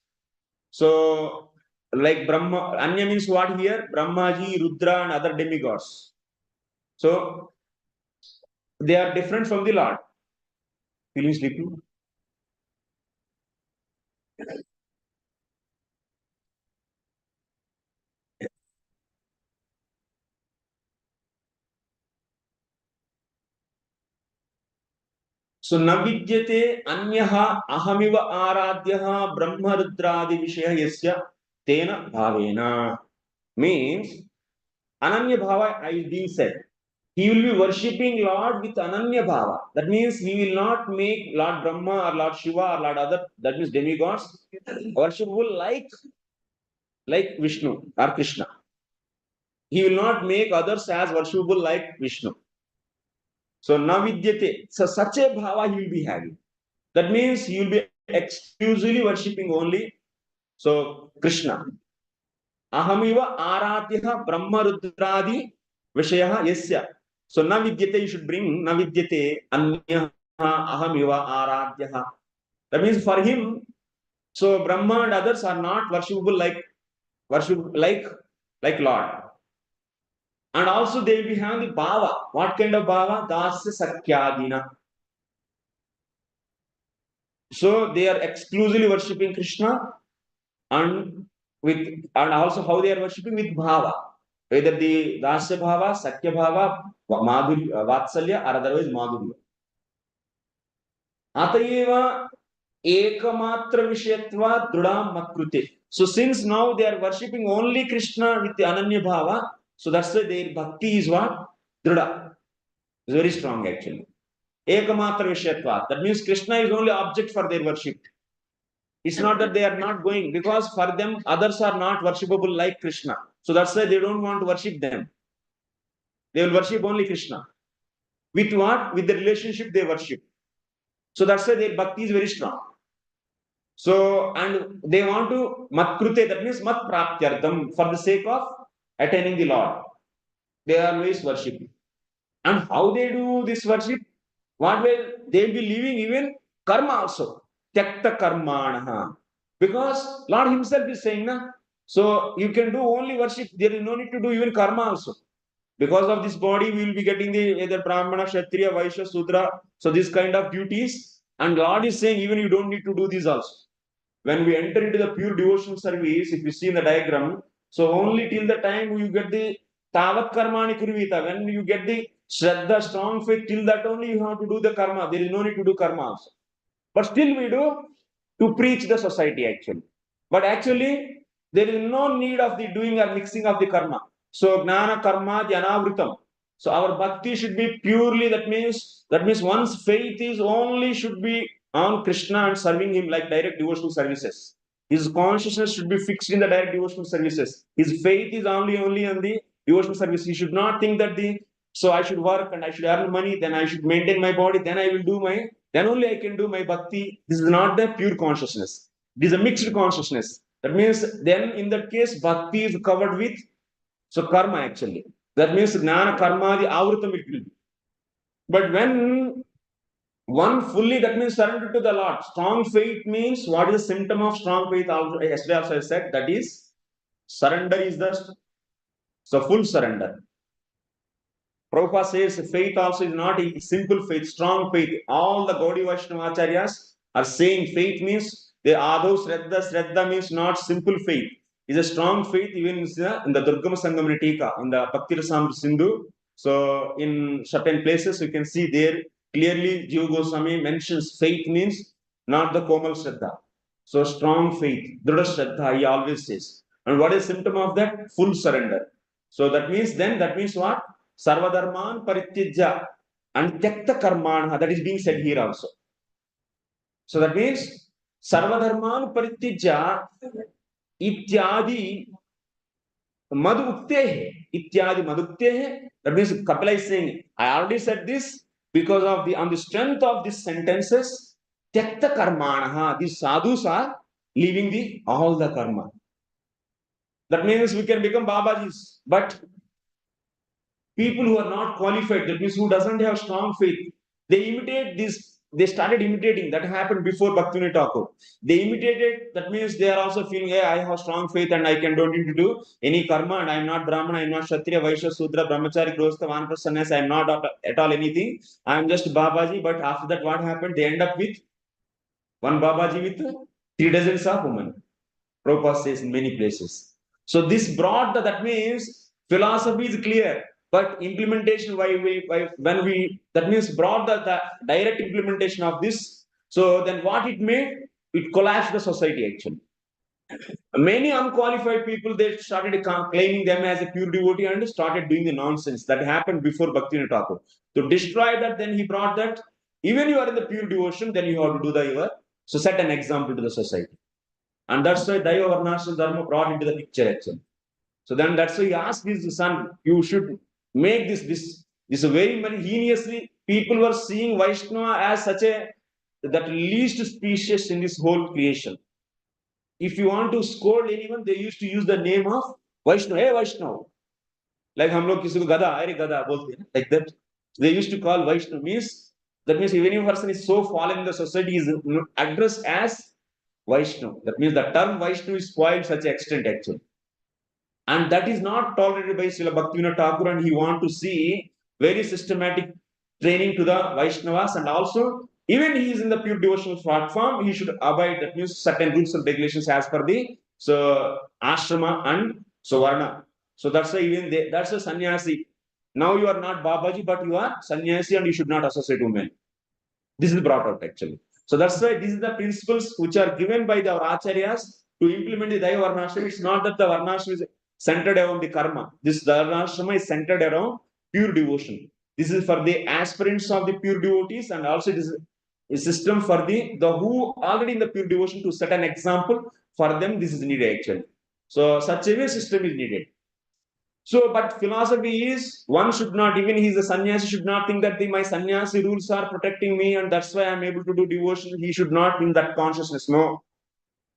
so like Brahma, Anya means what here? Brahmaji, Rudra, and other demigods. So they are different from the Lord. Feeling sleepy? So navidyate anyaha ahamiva aradhyaha brahmarudradi vishaya yasya tena bhavena. Means Ananya Bhava is being said. He will be worshipping Lord with Ananya Bhava. That means he will not make Lord Brahma or Lord Shiva or Lord other, that means demigods, worshipable like Vishnu or Krishna. He will not make others as worshipable like Vishnu. So Navidyate. So such a bhava he will be having. That means he will be exclusively worshipping only so Krishna. Ahamiva aradhyaha brahma rudradi vishaya yasya. So navidyate, you should bring navidyate anyaha ahamiva aradhyaha. That means for him, so Brahma and others are not worshipable like Lord. And also they will be having the bhava. What kind of bhava? Dasya sakyadina. So they are exclusively worshipping Krishna and also how they are worshipping with bhava. Whether the Dasya bhava, Sakya bhava, Vatsalya, or otherwise Madhurya. Atayeva ekamatra vishayatva drudam makrute. So since now they are worshipping only Krishna with the Ananya bhava, so that's why their bhakti is what? Druda. It's very strong actually. Ekamatra vishayatva. That means Krishna is only object for their worship. It's not that they are not going, because for them others are not worshipable like Krishna. So that's why they don't want to worship them. They will worship only Krishna. With what? With the relationship they worship. So that's why their bhakti is very strong. So, and they want to matkrute, that means mat praptyartham, for the sake of attaining the Lord. They are always worshiping. And how they do this worship? What will they will be leaving even karma also? Tyakta karmanaha. Because Lord Himself is saying, na, so you can do only worship, there is no need to do even karma also. Because of this body, we will be getting the either Brahmana, Kshatriya, Vaishya, Sudra. So this kind of duties. And Lord is saying, even you don't need to do this also. When we enter into the pure devotional service, if you see in the diagram, so only till the time you get the Tavat Karmani Kurvita, when you get the Sraddha, strong faith, till that only you have to do the karma. There is no need to do karma also. But still we do to preach the society actually. But actually, there is no need of the doing or mixing of the karma. So Jnana Karma Dhanavritam. So our bhakti should be purely, that means one's faith is only should be on Krishna and serving him like direct devotional services. His consciousness should be fixed in the direct devotional services. His faith is only on the devotional service. He should not think that so I should work and I should earn money, then I should maintain my body, then I will do then only I can do my bhakti. This is not the pure consciousness. This is a mixed consciousness. That means then in that case, bhakti is covered with so karma actually. That means jnana karma the avrutam it will be. But when one fully, that means surrender to the Lord. Strong faith means what is the symptom of strong faith? Yesterday also I said that is surrender is the so full surrender. Prabhupada says faith also is not a simple faith, strong faith. All the Gaudiya Vaishnava Acharyas are saying faith means the adau, sraddha. Sraddha means not simple faith. It's a strong faith even in the Durgama Sangamani Tika, in the Bhakti Rasamrita Sindhu. So in certain places you can see there clearly Jiva Goswami mentions faith means not the Komal Shraddha. So strong faith, Drudha Shraddha, he always says. And what is symptom of that? Full surrender. So that means what? Sarvadharman parityajya and tyakta karmana. That is being said here also. So that means Sarvadharman parityajya ityadi madukte ityadi madukte. That means Kapila is saying, I already said this because of on the strength of these sentences, tyakta karmana. These sadhus are leaving all the karma. That means we can become Babajis, but people who are not qualified, that means who doesn't have strong faith, they imitate this. They started imitating. That happened before Bhaktivinoda Thakur. They imitated. That means they are also feeling, hey, I have strong faith and I don't need to do any karma, and I am not Brahmana, I am not Kshatriya, Vaishya, Sudra, Brahmachari, Grostha, Vanprastha, Sannyas. I am not at all anything. I am just Babaji. But after that, what happened? They end up with one Babaji with 3 dozens of women. Prabhupada says in many places. So this brought that means philosophy is clear, but implementation when we that means brought the direct implementation of this. So then what it made? It collapsed the society actually. Many unqualified people they started claiming them as a pure devotee and started doing the nonsense that happened before Bhaktivinoda Thakur. To destroy that, then he brought that even you are in the pure devotion, then you have to do the so set an example to the society. And that's why Daiva Varnashram Dharma brought into the picture actually. So then that's why he asked his son, you should make this very heinously. People were seeing Vaishnava as such that least species in this whole creation. If you want to scold anyone, they used to use the name of Vaishnava. Hey Vaishnava. Like हम लोग किसी को गधा, अरे गधा बोलते हैं, like that. They used to call Vaishnava means that means if any person is so fallen in the society is addressed as Vaishnava. That means the term Vaishnava is spoiled such an extent actually. And that is not tolerated by Srila Bhaktivinoda Thakur, and he want to see very systematic training to the Vaishnavas, and also even he is in the pure devotional platform, he should abide, that means certain rules and regulations as per the ashrama and varna. So that's why that's a sannyasi. Now you are not Babaji, but you are sannyasi and you should not associate women. This is brought out actually. So that's why these are the principles which are given by our acharyas to implement the Daiva Varnashrama. It's not that the Varnashrama is centered around the karma. This Varnashrama is centered around pure devotion. This is for the aspirants of the pure devotees, and also it is a system for the who already in the pure devotion to set an example for them. This is needed actually. So such a system is needed. So, but philosophy is one should not, even he's a sannyasi, should not think that my sannyasi rules are protecting me and that's why I'm able to do devotion. He should not in that consciousness. No.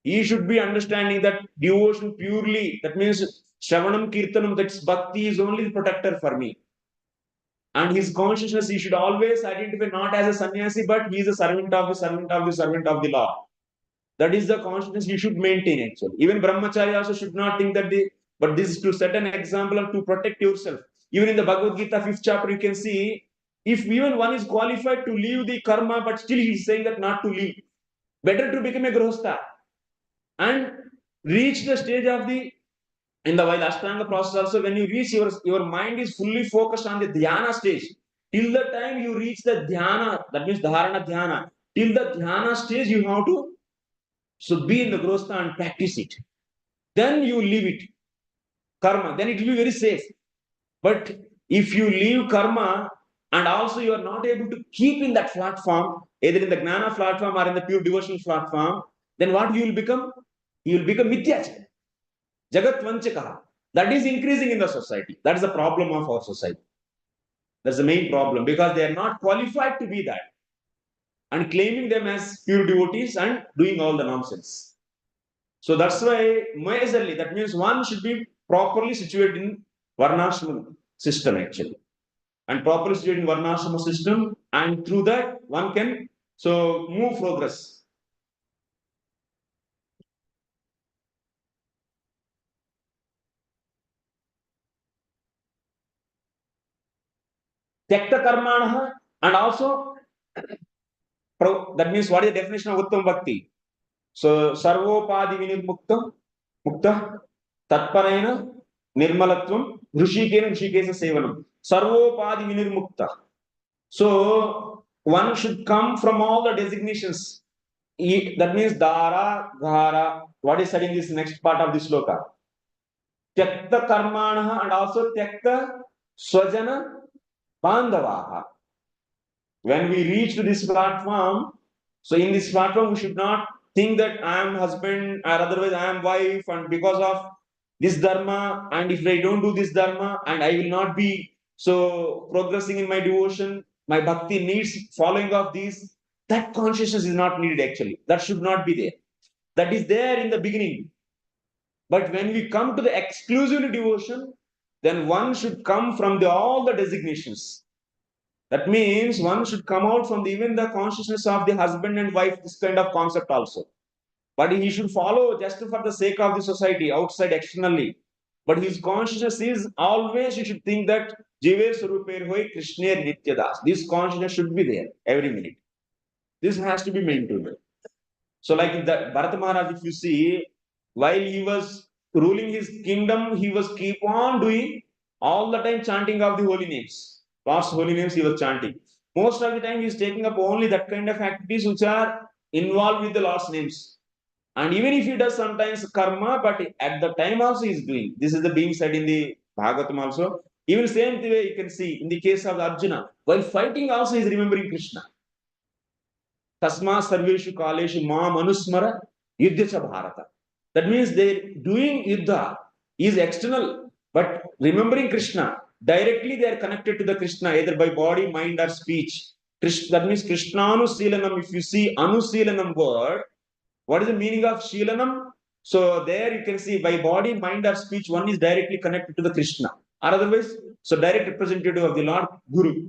He should be understanding that devotion purely, that means Shravanam Kirtanam, that's bhakti is only the protector for me. And his consciousness, he should always identify not as a sannyasi, but he is a servant of the Lord. That is the consciousness he should maintain actually. Even brahmachari also should not think that but this is to set an example and to protect yourself. Even in the Bhagavad Gita 5th chapter, you can see if even one is qualified to leave the karma, but still he is saying that not to leave. Better to become a grihastha and reach the stage of in the while astanga process also, when you reach your mind is fully focused on the dhyana stage. Till the time you reach the dhyana, that means dharana dhyana, till the dhyana stage you have to be in the grihastha and practice it. Then you leave it. Karma, then it will be very safe. But if you leave karma and also you are not able to keep in that platform, either in the Jnana platform or in the pure devotional platform, then what you will become? You will become Mityachara. Jagat Vanchakaha. That is increasing in the society. That is the problem of our society. That's the main problem because they are not qualified to be that. And claiming them as pure devotees and doing all the nonsense. So that's why majorly, that means one should be properly situated in Varnashrama system actually. And properly situated in Varnashrama system, and through that one can move progress. Tyakta karmana, and also that means what is the definition of Uttam Bhakti? So Sarvopadi Vinirmuktam Mukta Tatparena Nirmalatvam Rushikena Rushikesa Sevanam. Sarvopadi Vinirmukta. So one should come from all the designations. That means Dara, Ghara. What is said in this next part of this sloka? Tyakta Karmana and also Tyakta Swajana Bandavaha. When we reach to this platform, so in this platform, we should not think that I am husband or otherwise I am wife, and because of this dharma, and if I don't do this dharma, and I will not be so progressing in my devotion, my bhakti needs following of these. That consciousness is not needed actually. That should not be there. That is there in the beginning. But when we come to the exclusive devotion, then one should come from all the designations. That means one should come out from even the consciousness of the husband and wife, this kind of concept also. But he should follow just for the sake of the society, outside, externally. But his consciousness is always, you should think that Jive Suruper Hoi Krishna Nityadas. This consciousness should be there every minute. This has to be maintained. So, like the Bharata Maharaj, if you see, while he was ruling his kingdom, he was keep on doing all the time chanting of the holy names. Lord's holy names he was chanting. Most of the time, he is taking up only that kind of activities which are involved with the Lord's names. And even if he does sometimes karma, but at the time also he is doing. This is the being said in the Bhagavatam also. Even same way you can see in the case of Arjuna, while fighting also he is remembering Krishna. Tasma sarveshu kaleshu mam anusmara yuddha bharata. That means they doing yuddha is external, but remembering Krishna, directly they are connected to the Krishna, either by body, mind, or speech. That means Krishna anusilanam. If you see anusilanam word, what is the meaning of shilanam? So there you can see by body, mind, or speech, one is directly connected to the Krishna. Or otherwise, so direct representative of the Lord Guru.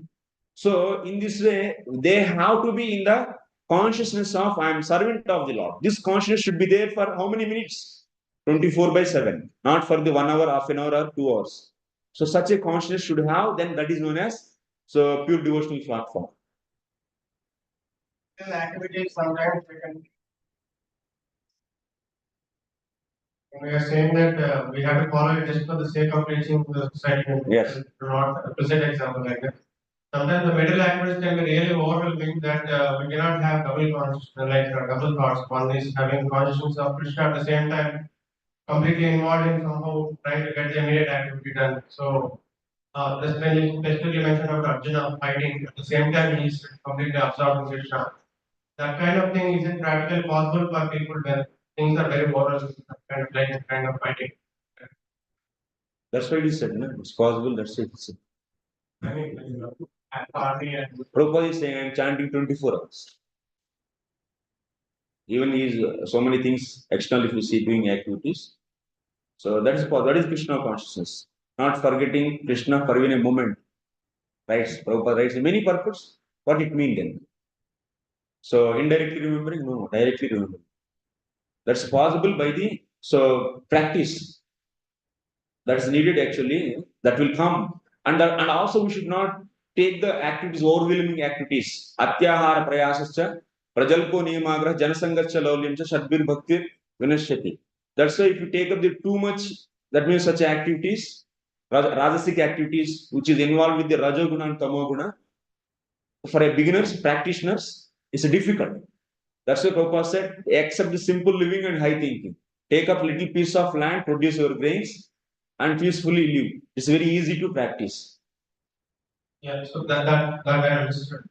So in this way, they have to be in the consciousness of I am servant of the Lord. This consciousness should be there for how many minutes? 24/7, not for the 1 hour, half an hour, or 2 hours. So such a consciousness should have, then that is known as so pure devotional platform. Activities sometimes we are saying that we have to follow it just for the sake of reaching the society. Yes. Not a present example like that. Sometimes the middle activities can be really overwhelming that we cannot have double consciousness, like double thoughts. One is having consciousness of Krishna at the same time, completely involved in somehow trying to get the immediate activity done. So this specifically mentioned about Arjuna fighting at the same time he is completely absorbed in Krishna. That kind of thing isn't practically possible for people when things are very volatile, kind of fighting. That's why he said, no? It's possible, that's it. I mean, at party and Prabhupada is saying, I'm chanting 24 hours. Even he is so many things external if you see doing activities. So that is Krishna consciousness. Not forgetting Krishna for even a moment. Right? Prabhupada writes many purpose. What it means then? So indirectly remembering? No, directly remembering. That's possible by the practice. That's needed actually. That will come. And also we should not take the activities, overwhelming activities. Atyahara prayasascha, prajalpo niyamagrah, janasangascha laulyamcha, shadbir bhaktir vinashyati. That's why if you take up the too much, that means such activities, rajasic activities, which is involved with the rajoguna and tamoguna, for a beginners, practitioners, it's difficult. That's why Prabhupada said, accept the simple living and high thinking. Take up little piece of land, produce your grains, and peacefully live. It's very easy to practice. yeah, so that I understood.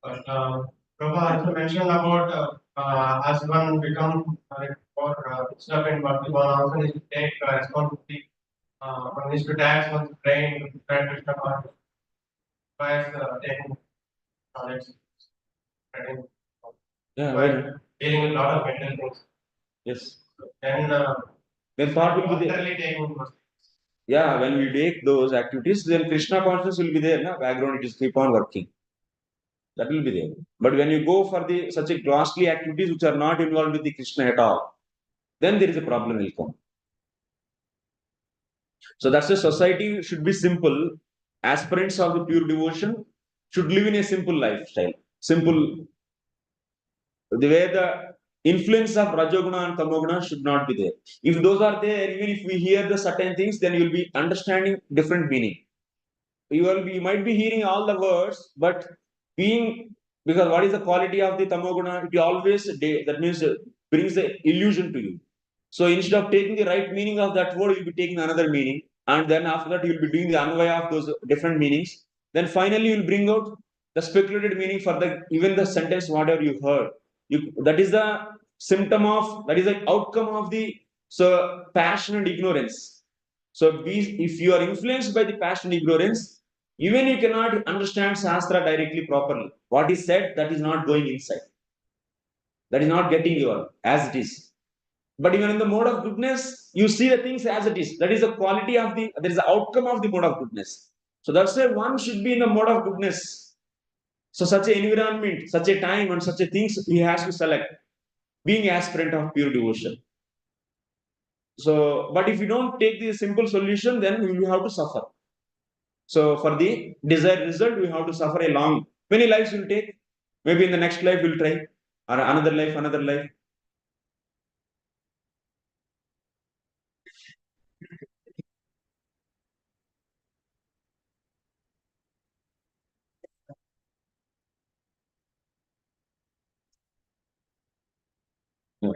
But Prabhupada also mentioned about as one become for stuff in bhakti, one also needs to take responsibility. One needs to tax one's brain with Krishna consciousness. Requires taking knowledge, spreading, Yeah, well, dealing with a lot of mental things. yes. Then Thought will be there. voluntarily taking those. Yeah, when we take those activities, then Krishna consciousness will be there. Na? Background, it is keep on working. That will be there. But when you go for the such a costly activities which are not involved with the Krishna at all, then there is a problem will come. So that's the society should be simple aspirants of the pure devotion should live in a simple lifestyle. Simple, the way the influence of Rajoguna and Tamoguna should not be there. If those are there, even if we hear the certain things, then you will be understanding different meaning. You might be hearing all the words, but being, because what is the quality of the Tamoguna? It always, that means brings the illusion to you. So instead of taking the right meaning of that word, you'll be taking another meaning. And then after that, you'll be doing the anvaya of those different meanings. Then finally, you'll bring out the speculated meaning for the even the sentence, whatever you heard. That is the symptom of, that is the outcome of the passion and ignorance. So if you are influenced by the passion and ignorance, even you cannot understand Shastra directly properly. What is said, that is not going inside. That is not getting you as it is. But even in the mode of goodness, you see the things as it is. That is the quality of that is the outcome of the mode of goodness. So that's why one should be in the mode of goodness. So such an environment, such a time, and such a things he has to select, being aspirant of pure devotion. So, but if you don't take the simple solution, then you will have to suffer. So for the desired result, we have to suffer a long, many lives will take. Maybe in the next life we'll try, or another life, another life. Yeah.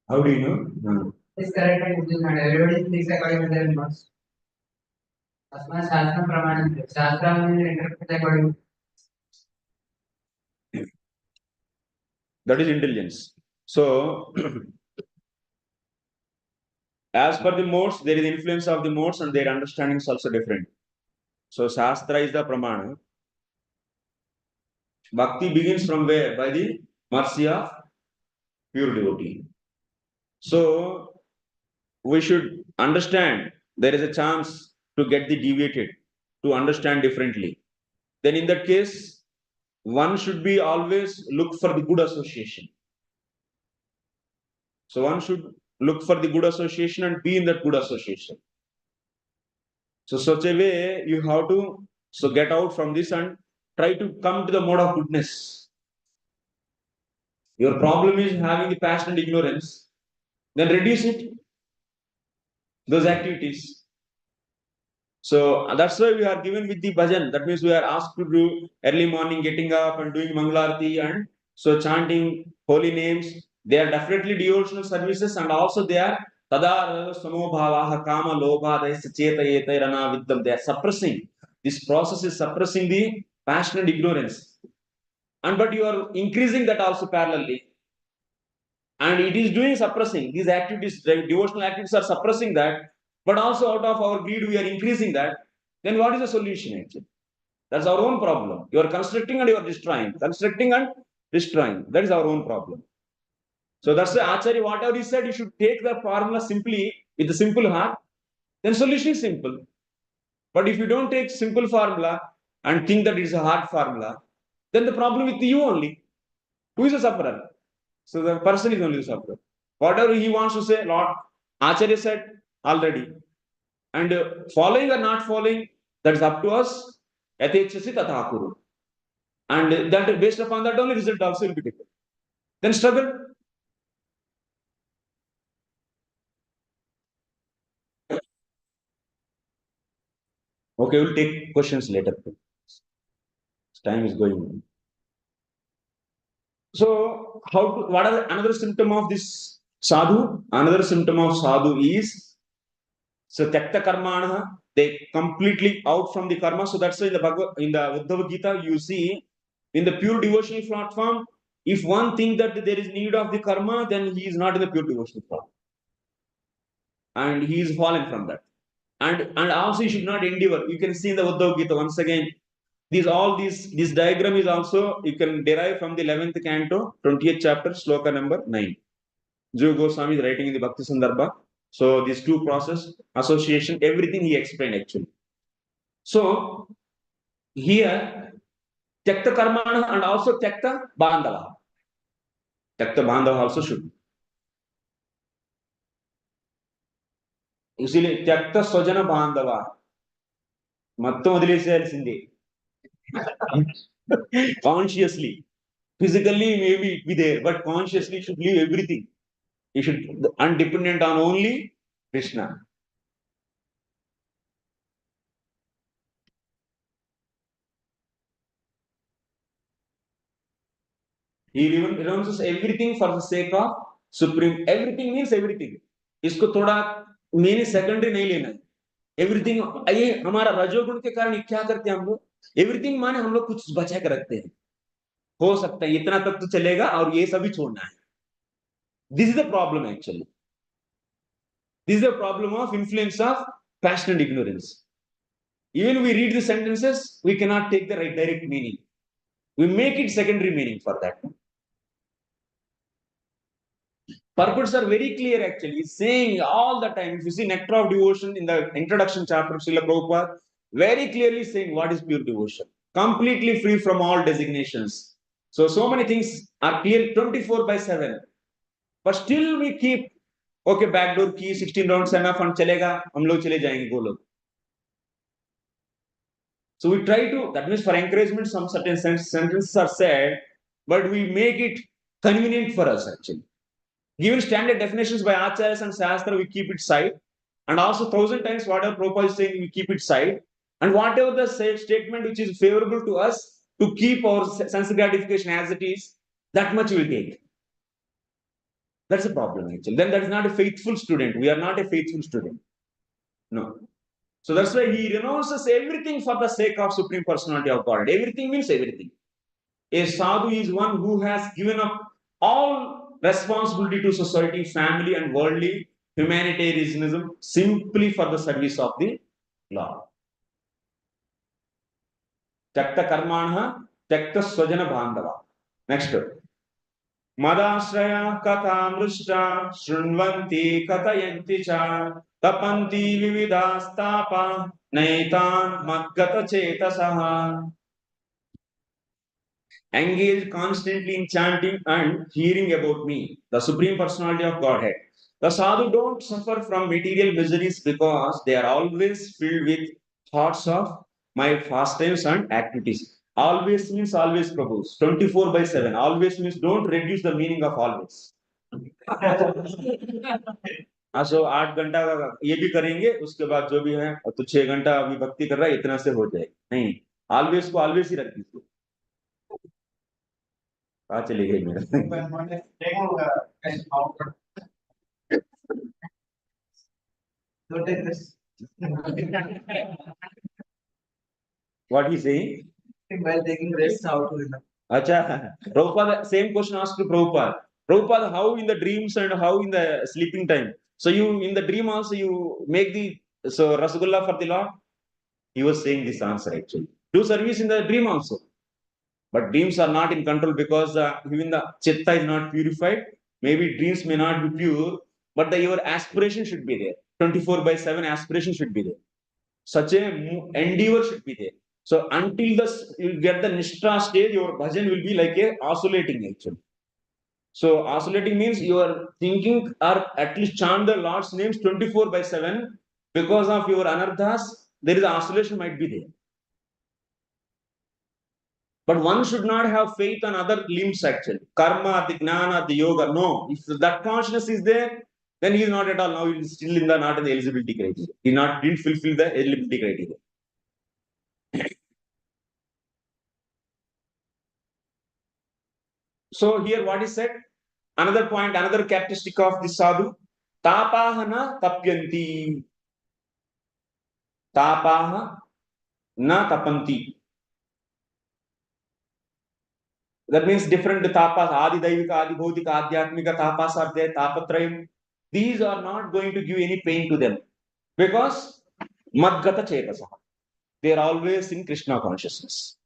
How do you know? It's correct and it is not. Everybody thinks according to their marks. Asma Shastra Pramanam. Shastra will interpret according. That is intelligence. So, as per the modes, there is influence of the modes, and their understanding is also different. So, Shastra is the Pramana. Bhakti begins from where? By the mercy of pure devotee. So, we should understand there is a chance to get the deviated, to understand differently. Then, in that case, one should be always look for the good association. So, one should look for the good association and be in that good association. So, such a way you have to get out from this and try to come to the mode of goodness. Your problem is having the passion and ignorance, then reduce it, those activities. So that's why we are given with the bhajan. That means we are asked to do early morning, getting up and doing Mangalarti and so chanting holy names. They are definitely devotional services, and also they are tada samo bhavaha kama lobha cheta rana viddam. They are suppressing. This process is suppressing the passion and ignorance. And but you are increasing that also parallelly. And it is doing suppressing. These activities, devotional activities are suppressing that, but also out of our greed, we are increasing that. Then what is the solution actually? That's our own problem. You are constructing and you are destroying. Constructing and destroying. That is our own problem. So that's the Acharya, whatever he said, you should take the formula simply with a simple heart, then solution is simple. But if you don't take simple formula and think that it is a hard formula, then the problem with you only. Who is a sufferer? So the person is only the sufferer. Whatever he wants to say, Lord Acharya said already. And following or not following, that is up to us. Yatechasi tatha kuru. And that based upon that only result also will be taken. Then struggle. Okay, we'll take questions later. Time is going on. So, what are another symptom of this sadhu? Another symptom of sadhu is so tekta karmana. They completely out from the karma. So that's why in the Uddhava Gita you see in the pure devotional platform. If one thinks that there is need of the karma, then he is not in the pure devotional platform, and he is fallen from that. And also he should not endeavor. You can see in the Uddhava Gita once again. This diagram is also you can derive from the 11th canto, 20th chapter, sloka number 9. Jiva Goswami is writing in the Bhakti Sandarbha. So these two process, association, everything he explained actually. So here Tyakta karmana and also tyakta bandhava. Tyakta bandhava also should. ఇసిలే త్యక్త స్వజన బాంధవ మొత్తం వదిలేసేయాల్సిందే consciously physically maybe it be there but consciously you should leave everything you should undependent on only Krishna. He even renounces everything for the sake of supreme. Everything means everything. इसको थोड़ा मैंने secondary नहीं लेना है. Everything ये हमारा रजोगुण के कारण क्या करते हैं हम लोग एवरीथिंग माने हम लोग कुछ बचा कर रखते हैं हो सकता है इतना तक तो चलेगा और ये सभी छोड़ना है. This is the problem actually. This is the problem of influence of passion and ignorance. Even we read the sentences, we cannot take the right direct meaning. We make it secondary meaning for that. Purports are very clear actually. It's saying all the time. If you see Nectar of Devotion in the introduction chapter of Srila Prabhupada, very clearly saying what is pure devotion. Completely free from all designations. So many things are clear 24/7. But still we keep, okay, backdoor key, 16 rounds enough and chalega, hum log chale jayenge, go log. So we try to, that means for encouragement, some certain sentences are said, but we make it convenient for us actually. Given standard definitions by Acharyas and Shastra, we keep it side. And also 1,000 times whatever Prabhupada is saying, we keep it side. And whatever the statement which is favorable to us, to keep our sense gratification as it is, that much we will take. That's the problem actually. Then that is not a faithful student. We are not a faithful student. No. So that's why he renounces everything for the sake of Supreme Personality of God. Everything means everything. A sadhu is one who has given up all responsibility to society, family, and worldly humanitarianism simply for the service of the Lord. Tyakta karmanah, tyakta swajana bandhava. Next. Madashraya kathamrishta shrunvanti katayanti cha tapanti vividastapa naitan maggata chetasaha. Engaged constantly in chanting and hearing about me, the Supreme Personality of Godhead. The sadhu don't suffer from material miseries because they are always filled with thoughts of my pastimes and activities. Always means always, Prabhu. 24/7. Always means don't reduce the meaning of always. सो 8 घंटा का ये भी करेंगे उसके बाद जो भी है तो 6 घंटा अभी भक्ति कर रहा है इतना से हो जाए नहीं ऑलवेज को ऑलवेज ही रख दीजिए कहाँ चली गई मेरा Don't take this. What he saying? While taking rest, how to remember? Acha, Prabhupada, same question asked to Prabhupada. Prabhupada, how in the dreams and how in the sleeping time? So you, in the dream also, you make the, so Rasgulla for the Lord? He was saying this answer actually. Do service in the dream also. But dreams are not in control because even the chitta is not purified. Maybe dreams may not be pure, but your aspiration should be there. 24/7 aspiration should be there. Such a endeavor should be there. So until you get the Nishtra stage, your bhajan will be like a oscillating actually. So oscillating means you are thinking or at least chant the Lord's names 24/7 because of your anarthas, there is oscillation might be there. But one should not have faith on other limbs actually. Karma, the jnana, the yoga. No. If that consciousness is there, then he is not at all. Now he is still in the not in the eligibility criteria. He didn't fulfill the eligibility criteria. So here what is said? Another point, another characteristic of the sadhu. Tapaha tapyanti. Tapaha na tapanti. That means different tapas, adi daivika, adi bhautika, adhyatmika tapas are there, tapatrayam. These are not going to give any pain to them because madgata chetasa. They are always in Krishna consciousness.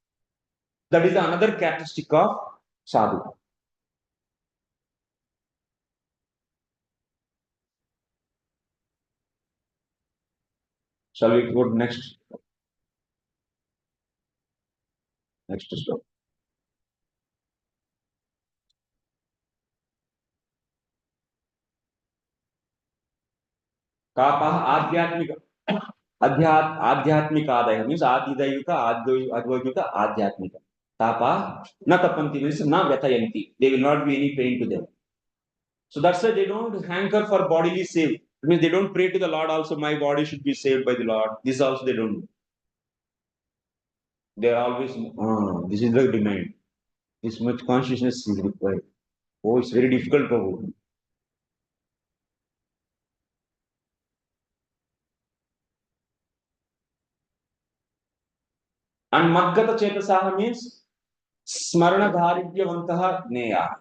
That is another characteristic of sadhu. Shall we go next? Next sloka. Kapah आध्यात्मिक आदय means आदिदैविक advaita आध्यात्मिक. Tapa na tapanti means na vyatayanti. They will not be any pain to them. So that's why they don't hanker for bodily save. It means they don't pray to the Lord also, my body should be saved by the Lord. This also they don't do. They are always, this is the demand. This much consciousness is required. Oh, it's very difficult, Prabhu. And Madgata Chetasaha means Smarana Dharivyavantaha Neya.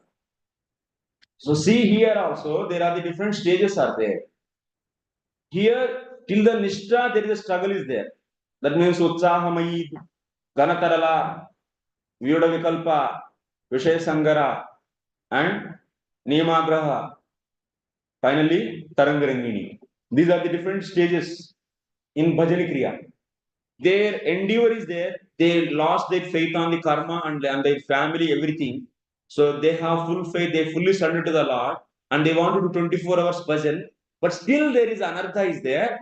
So see here also, there are the different stages are there. Here, till the Nishta, there is a struggle is there. That means Utsahamayid, Ganatarala, Vyuda Vikalpa, Vishaya Sangara, and Niyamagraha. Finally, Tarangarangini. These are the different stages in Bhajana Kriya. Their endeavor is there. They lost their faith on the karma and their family, everything. So they have full faith. They fully surrender to the Lord and they want to do 24 hours bhajan. But still there is anartha is there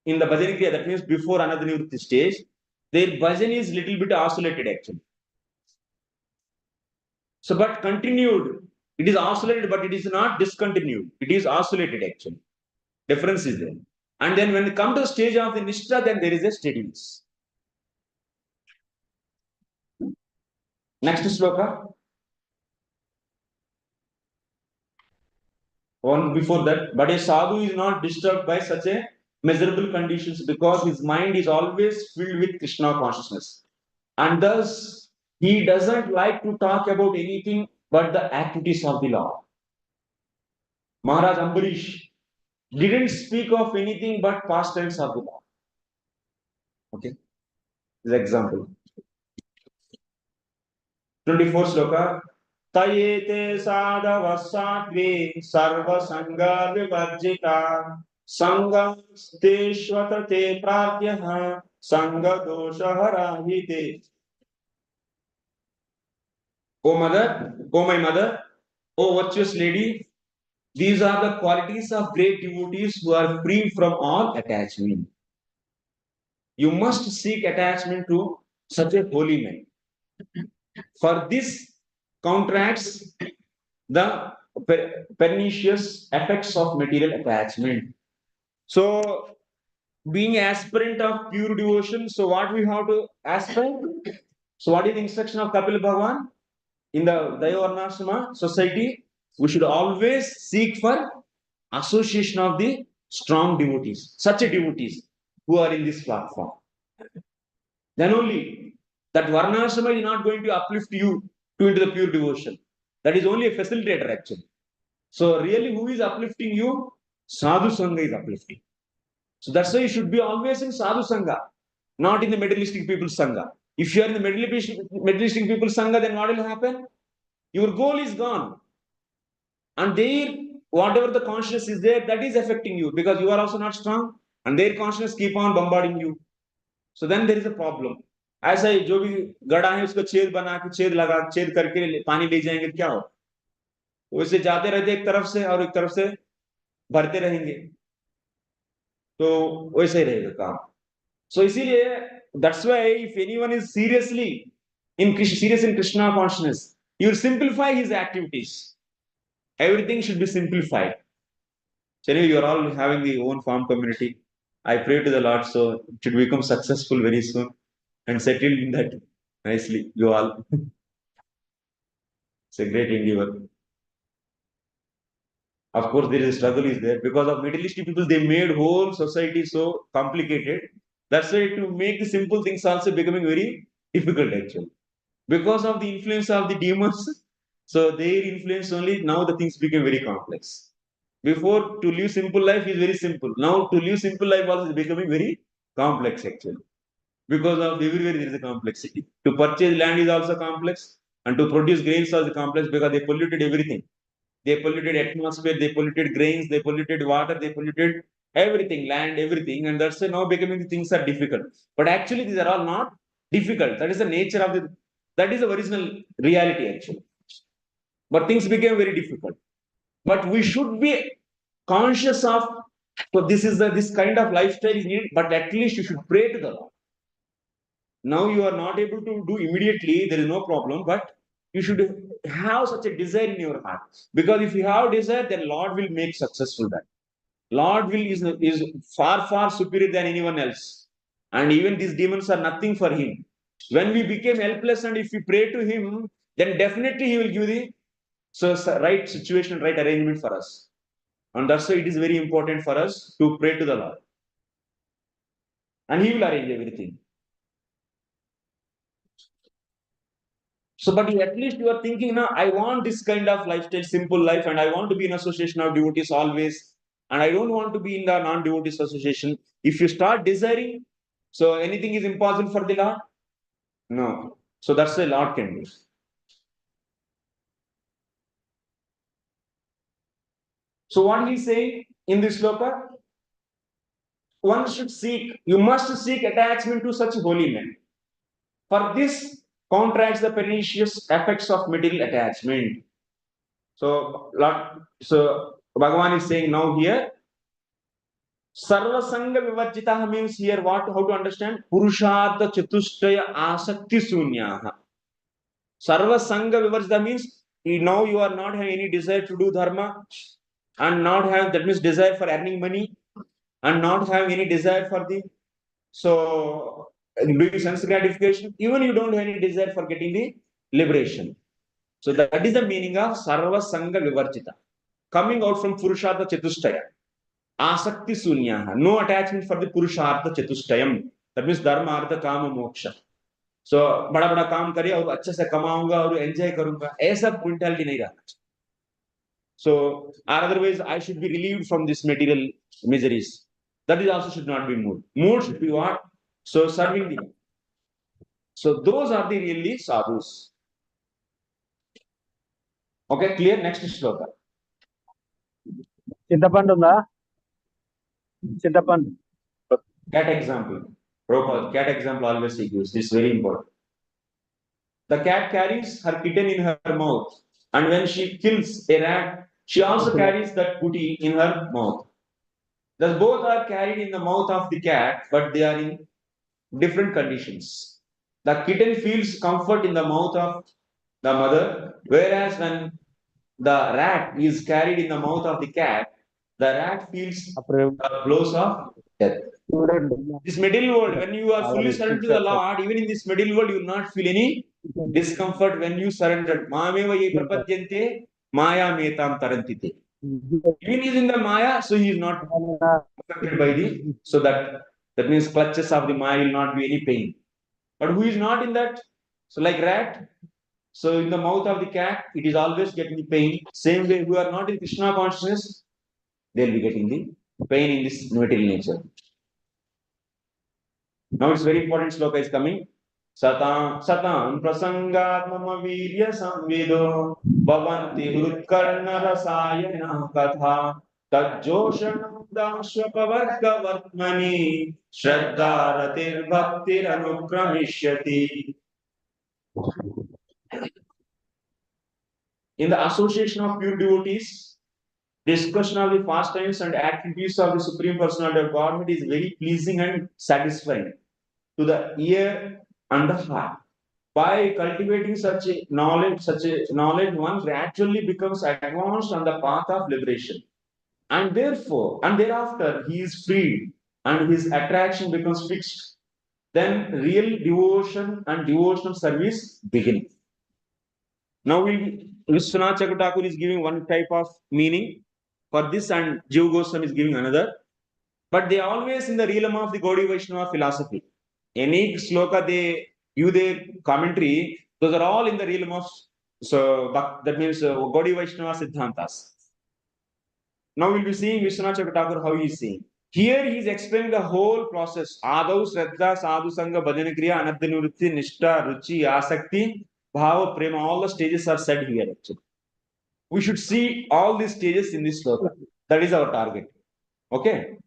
in the bhajan kriya. That means before another nivritti stage, their bhajan is little bit oscillated actually. So but continued. It is oscillated, but it is not discontinued. It is oscillated actually. Difference is there. And then when it comes to the stage of the Nishta, then there is a steadiness. Next sloka. One before that, but a sadhu is not disturbed by such a miserable conditions because his mind is always filled with Krishna consciousness. And thus, he doesn't like to talk about anything but the activities of the Lord. Maharaj Ambarish didn't speak of anything but pastimes of the Lord. Okay, this example. 24 sloka. Tayete sadhava sattve sarva sanga vivajjita sanga steshvata te pradyaha sanga dosha harahite. O mother, O my mother, O virtuous lady, these are the qualities of great devotees who are free from all attachment. You must seek attachment to such a holy man. For this counteracts the pernicious effects of material attachment. So, being aspirant of pure devotion, so what we have to aspire? So, what is the instruction of Kapila Bhagavan? In the Dayavarnashrama society, we should always seek for association of the strong devotees, such a devotees who are in this platform. Then only that Varnashrama is not going to uplift you to into the pure devotion. That is only a facilitator actually. So really who is uplifting you? Sadhusanga is uplifting. So that's why you should be always in sadhusanga, not in the materialistic people's sanga. If you are in the materialistic people's sanga, then what will happen? Your goal is gone. And there, whatever the consciousness is there, that is affecting you because you are also not strong. And their consciousness keep on bombarding you. So then there is a problem. ऐसा ही जो भी गड़ा है उसको छेद बना के छेद करके पानी ले जाएंगे क्या हो वैसे जाते रहते एक तरफ से और एक तरफ से भरते रहेंगे तो वैसे ही रहेगा काम सो इसीलिए that's why if anyone is serious in Krishna consciousness you will simplify his activities everything should be simplified so anyway you are all having the own farm community I pray to the Lord so it should become successful very soon and settled in that nicely you all it's a great endeavor. Of course, there is a struggle is there because of materialistic people. They made whole society so complicated. That's why to make the simple things also becoming very difficult actually. Because of the influence of the demons, so their influence only now the things became very complex. Before to live simple life is very simple. Now to live simple life also is becoming very complex actually. Because of everywhere there is a complexity. To purchase land is also complex, and to produce grains is also complex because they polluted everything. They polluted atmosphere, they polluted grains, they polluted water, they polluted everything, land, everything, and that's why now becoming things are difficult. But actually, these are all not difficult. That is the nature of the That is the original reality actually. But things became very difficult. But we should be conscious of, so this kind of lifestyle is needed, but at least you should pray to the Lord. Now you are not able to do immediately, there is no problem, but you should have such a desire in your heart. Because if you have desire, then Lord will make successful that. Lord will is far, far superior than anyone else. And even these demons are nothing for him. When we became helpless and if we pray to him, then definitely he will give the right situation, right arrangement for us. And that's why it is very important for us to pray to the Lord. And he will arrange everything. So, but at least you are thinking, now I want this kind of lifestyle, simple life, and I want to be in association of devotees always, and I don't want to be in the non-devotees association. If you start desiring, so anything is impossible for the Lord? No. So that's the Lord can do. So what he's saying in this sloka, one should seek, you must seek attachment to such holy men. For this counteracts the pernicious effects of material attachment. So Bhagavan is saying now here, sarvasanga vivarjitah means here what? How to understand? Purushartha chatushtaya asakti sunyaha. Sarvasanga vivarjitah means now you are not having any desire to do dharma and not have, that means desire for earning money and not have any desire for the doing sense gratification. Even you don't have any desire for getting the liberation. So that is the meaning of sarva sanga vivarjita. Coming out from purushartha chatushtaya. Asakti sunyaha. No attachment for the purushartha chatushtayam. That means dharma, artha, kama, moksha. So बड़ा बड़ा काम करे और अच्छे से कमाऊंगा और enjoy करूंगा, ऐसा मेंटालिटी नहीं रहना. So otherwise I should be relieved from this material miseries. That is also should not be mood. Mood should be what? So serving the. So those are the really sadhus. Okay, clear? Next sloka. చింతపండు Cat example. Prabhupada, cat example always he gives. This is very important. The cat carries her kitten in her mouth, and when she kills a rat, she also carries that booty in her mouth. Thus, both are carried in the mouth of the cat, but they are in different conditions. The kitten feels comfort in the mouth of the mother, whereas when the rat is carried in the mouth of the cat, the rat feels the blows of death. This middle world, when you are fully surrendered to the Lord, even in this middle world, you will not feel any discomfort when you surrender. Mameva ye prapadyante, maya metam tarantite. Even he is in the maya, so he is not affected by the, so that means clutches of the maya will not be any pain. But who is not in that? So like rat, so in the mouth of the cat, it is always getting the pain. Same way, who are not in Krishna consciousness, they will be getting the pain in this material nature. Now it's very important sloka is coming. Satam prasanga mama virya samvido bhavanti hritkarna rasayana katha tajoshanam dashvapavarga vartmani sraddha ratir bhaktir anukramishati. In the association of pure devotees, discussion of the pastimes and attributes of the Supreme Personality of Godhead is very pleasing and satisfying to the ear and the heart. By cultivating such a knowledge, one gradually becomes advanced on the path of liberation. And thereafter, he is freed and his attraction becomes fixed. Then real devotion and devotional service begin. Now, Vishwanath Chakravarti is giving one type of meaning for this, and Jiva Goswami is giving another. But they are always in the realm of the Gaudiya Vaishnava philosophy. Any sloka they give their commentary, those are all in the realm of, so that means Gaudiya Vaishnava Siddhantas. Now we'll be seeing Vishwanath Chakravarti how he is seeing. Here he is explaining the whole process. Adau, sraddha, sadhusanga, bhajana, kriya, anadya nivritti, nishta, ruchi, asakti, bhava, prema. All the stages are said here actually. We should see all these stages in this sloka. That is our target. Okay.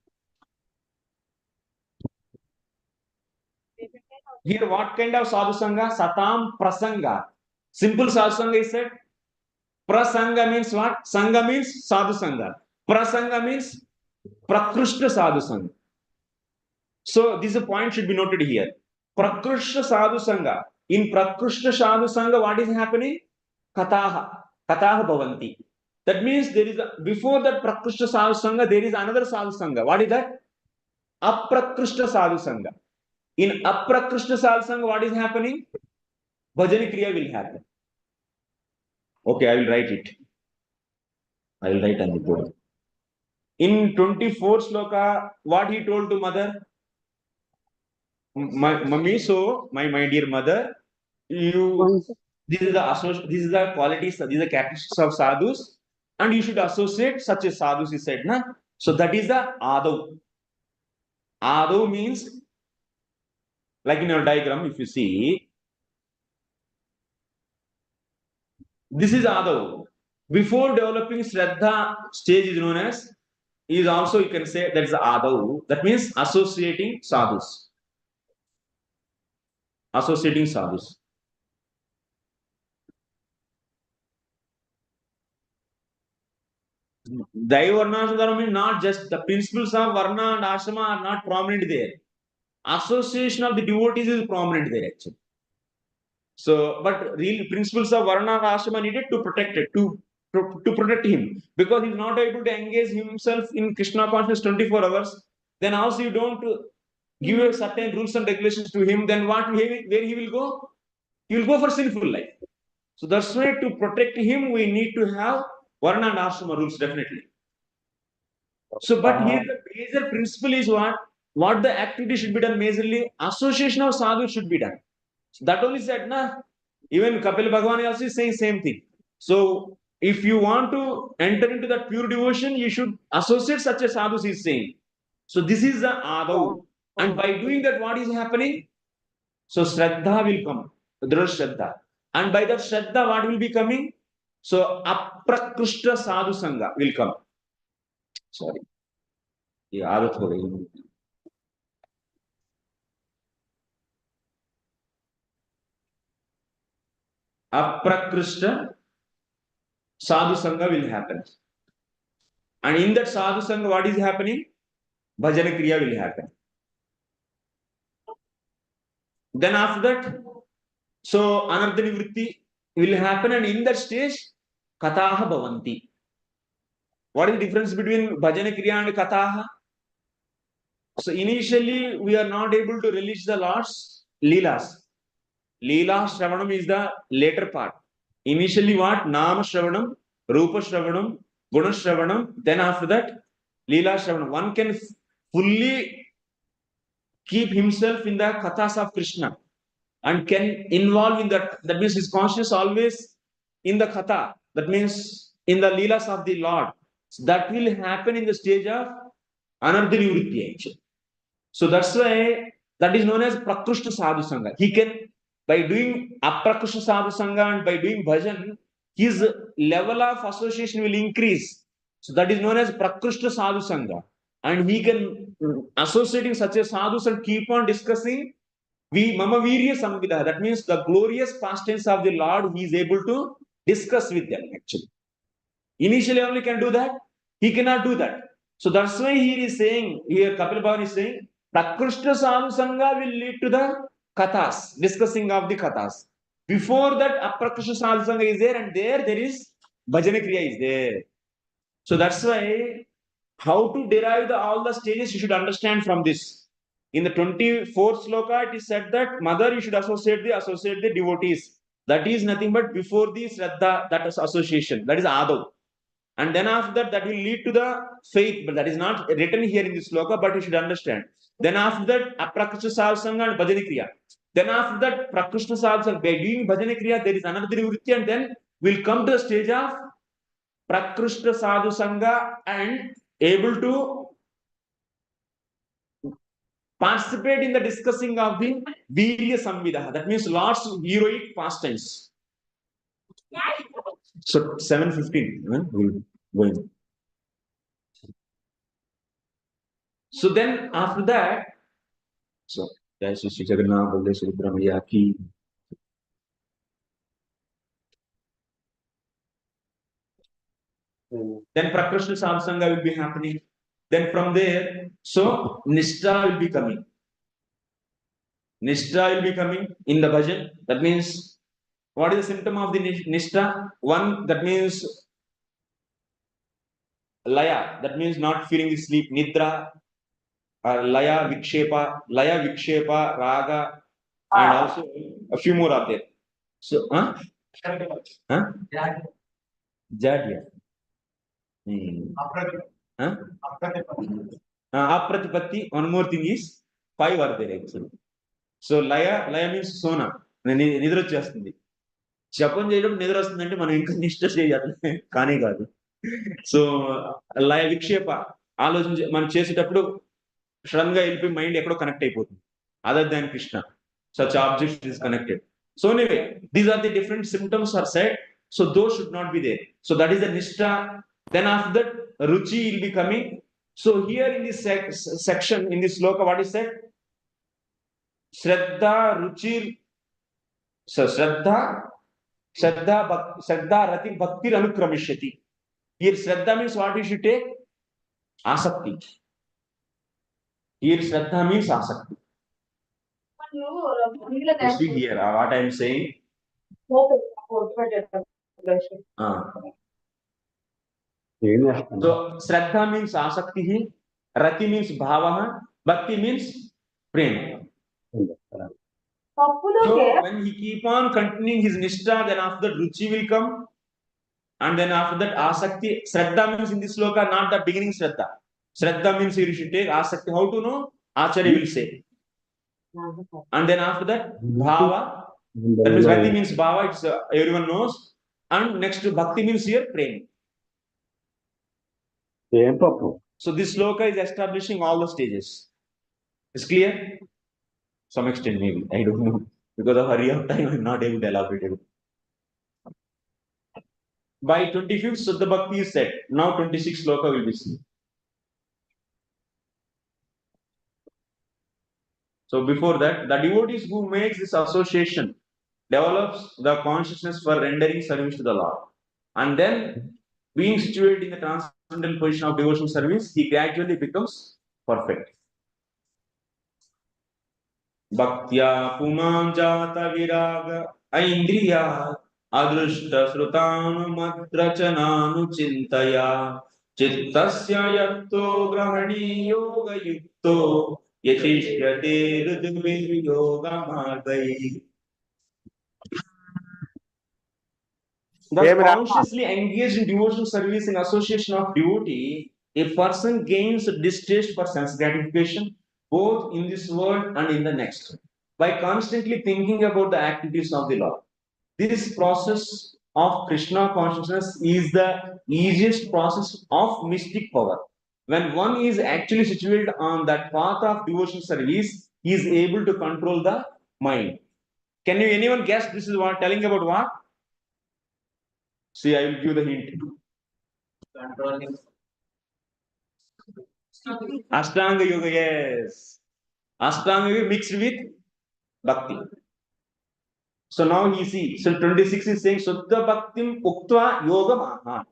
Here, what kind of sadhusanga? Satam, prasanga. Simple sadhusanga is said. Prasanga means what? Sanga means sadhusanga. Prasanga means prakrsta sadhusanga. So this point should be noted here. Prakrsta sadhusanga. In prakrsta sadhusanga, what is happening? Kataha. Kataha bhavanti. That means there is before that prakrsta sadhusanga, there is another sadhusanga. What is that? Aprakrista sadhusanga. In aprakrista sadhusanga, what is happening? Bhajana kriya will happen. Okay, I will write it. I will write on the board. In 24 sloka, what he told to mother? My mummy, so my dear mother, you this is the qualities, these are the characteristics of sadhus, and you should associate such as sadhus, he said, na? So that is the adau. Adau means, like in your diagram, if you see, this is adau. Before developing sraddha stage is known as, is also you can say that is adau. That means associating sadhus. Associating sadhus. Daiva Varna means not just the principles of Varna and Ashrama are not prominent there. Association of the devotees is prominent there actually. So, but real principles of Varna and Ashrama needed to protect it, to protect him, because he's not able to engage himself in Krishna consciousness 24 hours. Then also you don't give a certain rules and regulations to him. Then where he will go? He will go for sinful life. So that's why to protect him, we need to have Varna and Ashrama rules definitely. So, but here the major principle is what? What the activity should be done majorly? Association of sadhu should be done. So that only said, na? Even Kapila Bhagavan also is saying same thing. So, if you want to enter into that pure devotion, you should associate such a sadhu, he is saying. So, this is the adau. And by doing that, what is happening? So, sraddha will come. Dhrur sraddha. And by that sraddha, what will be coming? So, aprakrista sadhusanga will come. Sorry. ये आदत हो गई aprakrista sadhusanga will happen, and in that sadhusanga what is happening? Bhajana kriya will happen. Then after that, so anartha nivritti will happen, and in that stage kathaha bhavanti. What is the difference between bhajana kriya and kathaha? So initially we are not able to release the Lord's leelas. Leela Shravanam is the later part. Initially what? Nama Shravanam, Rupa Shravanam, Guna Shravanam. Then after that, Leela Shravanam. One can fully keep himself in the kathas of Krishna and can involve in that. That means his consciousness always in the katha. That means in the Leelas of the Lord. So that will happen in the stage of anartha nivritti actually. So that's why that is known as prakrsta sadhusanga. He can, by doing aprakrista sadhusanga and by doing bhajan, his level of association will increase. So that is known as prakrista sadhusanga. And he can associating such a sadhus and keep on discussing mama virya samvido. That means the glorious pastimes of the Lord, he is able to discuss with them actually. Initially only can do that. He cannot do that. So that's why he is saying, here Kapila Bhavan is saying, prakrsta sadhusanga will lead to the kathas, discussing of the kathas. Before that, aprakrista sadhusanga is there, and there is bhajana kriya is there. So that's why how to derive all the stages you should understand from this. In the 24th sloka, it is said that mother, you should associate the devotees. That is nothing but before the sraddha, that is association. That is adau. And then after that, that will lead to the faith, but that is not written here in this sloka, but you should understand. Then after that, aprakrista sadhusanga and bhajana kriya. Then after that, prakrista sadhusanga, by doing bhajana kriya, there is another nivritti, and then we'll come to the stage of prakrista sadhusanga and able to participate in the discussing of the virya samvido. That means Lord's heroic pastimes. So 7:15, we'll go in. So then after that, so Jai Shri Jagannath Baldev Subramaniya ki. Then prakrsta sadhusanga will be happening. Then from there, so Nishtha will be coming. Nishtha will be coming in the bhajan. That means, what is the symptom of the Nishtha? One, that means Laya. That means not feeling the sleep. Nidra, Laya, Vikshepa, Raga, and also a few more are there. So, huh? Jadya. Huh? Apratipatti. One more thing is 5 are there actually. So Laya means Sona. నిద్ర వచ్చేస్తుంది. జపం చేయడం నిద్ర వస్తుందంటే మనం ఇంకా నిష్ట చేయాలి కానీ కాదు. సో లయ విక్షేప ఆలోచించి మనం చేసేటప్పుడు సడన్ గా వెళ్ళిపోయి మైండ్ ఎక్కడో కనెక్ట్ అయిపోతుంది. Other than Krishna such object is connected. So anyway, these are the different symptoms are said. So those should not be there. So that is the nishtha. Then after that, ruchi will be coming. So here in this section, in this sloka, what is said? Sraddha, ruchi. So Sraddha, rati, bhakti, anukramishati. Here Sraddha means what you should take? Asakti. Here Sraddha means asakti. See here, what I am saying. So Sraddha means asakti, rati means bhava, bhakti means prema. So when he keep on continuing his nishtha, then after that ruchi will come, and then after that asakti. Sraddha means in this sloka not the beginning Sraddha. Sraddha means here you should take asakti. How to know? Acharya will say. And then after that bhava. That means rati means bhava. It's everyone knows. And next to bhakti means here prema. So this sloka is establishing all the stages. Is clear? Some extent maybe, I don't know. Because of hurry of time, I'm not able to elaborate it. By 25th, Suddha-bhakti is set. Now 26th sloka will be seen. So before that, the devotees who makes this association develops the consciousness for rendering service to the Lord. And then, being situated in the transcendental position of devotional service, he gradually becomes perfect. Bhaktya pumanjata viraga aindriya adrushta srutanamadrachananu chintaya chittasya yatto grahani yoga yukto yatishyate ridvir yoga margai. Thus, consciously engaged in devotional service in association of devotee, a person gains a distaste for sense gratification, both in this world and in the next, by constantly thinking about the activities of the Lord. This process of Krishna consciousness is the easiest process of mystic power. When one is actually situated on that path of devotional service, he is able to control the mind. Can you anyone guess this is what telling about what? See, I will give the hint. Astanga yoga, yes. Astanga yoga mixed with bhakti. So now you see, so 26 is saying Suddha-bhaktim uktva yoga maha.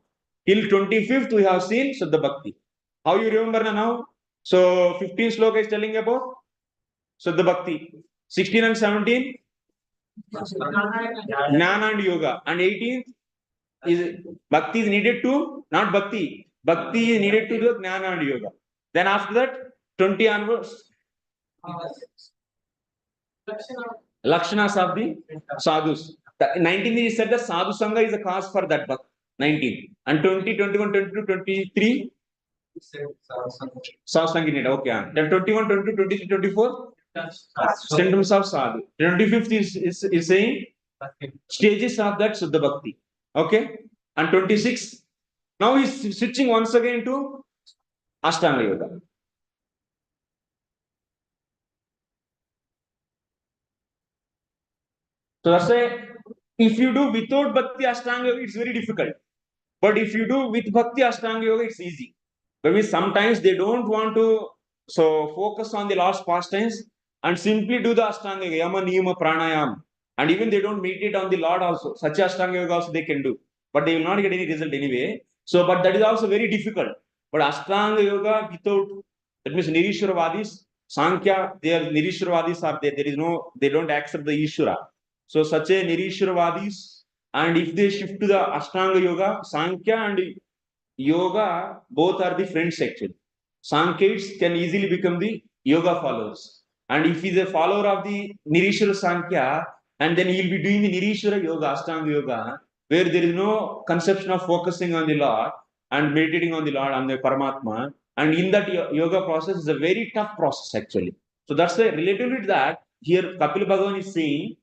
Till 25th we have seen Suddha-bhakti. How you remember now? So 15 sloka is telling about Suddha-bhakti. 16 and 17? Jnana and yoga. And 18th is bhakti is needed to, not bhakti. Bhakti is needed to do Jnana and yoga. Then after that, 20 onwards, Lakshanas of the sadhus. 19 is said that sadhusanga is a cause for that bhakti. 19. And 20, 21, 22, 23, sadhusanga need. Okay. Then 21, 22, 23, 24, symptoms of sadhu. 25th is saying stages of that Suddha Bhakti. Okay. And 26, now he's switching once again to Astanga Yoga. So that's why if you do without Bhakti Astanga Yoga, it's very difficult. But if you do with Bhakti Astanga Yoga, it's easy. But sometimes they don't want to focus on the last pastimes, and simply do the astanga yoga, yama, niyama, pranayam, and even they don't meditate on the Lord also, such astanga yoga also they can do, but they will not get any result anyway. So, but that is also very difficult. But astanga yoga without, that means nirishwaravadis, sankhya, they are nirishwaravadis are there. There is no, they don't accept the Ishvara. So such a nirishwaravadis, and if they shift to the astanga yoga, sankhya and yoga, both are the friends actually. Sankhites can easily become the yoga followers. And if he is a follower of the Nirishwara Sankhya, and then he will be doing the Nirishwara Yoga, Astanga Yoga, where there is no conception of focusing on the Lord and meditating on the Lord, on the Paramatma. And in that yoga process is a very tough process actually. So that's why relatively to that, here Kapila Bhagavan is saying,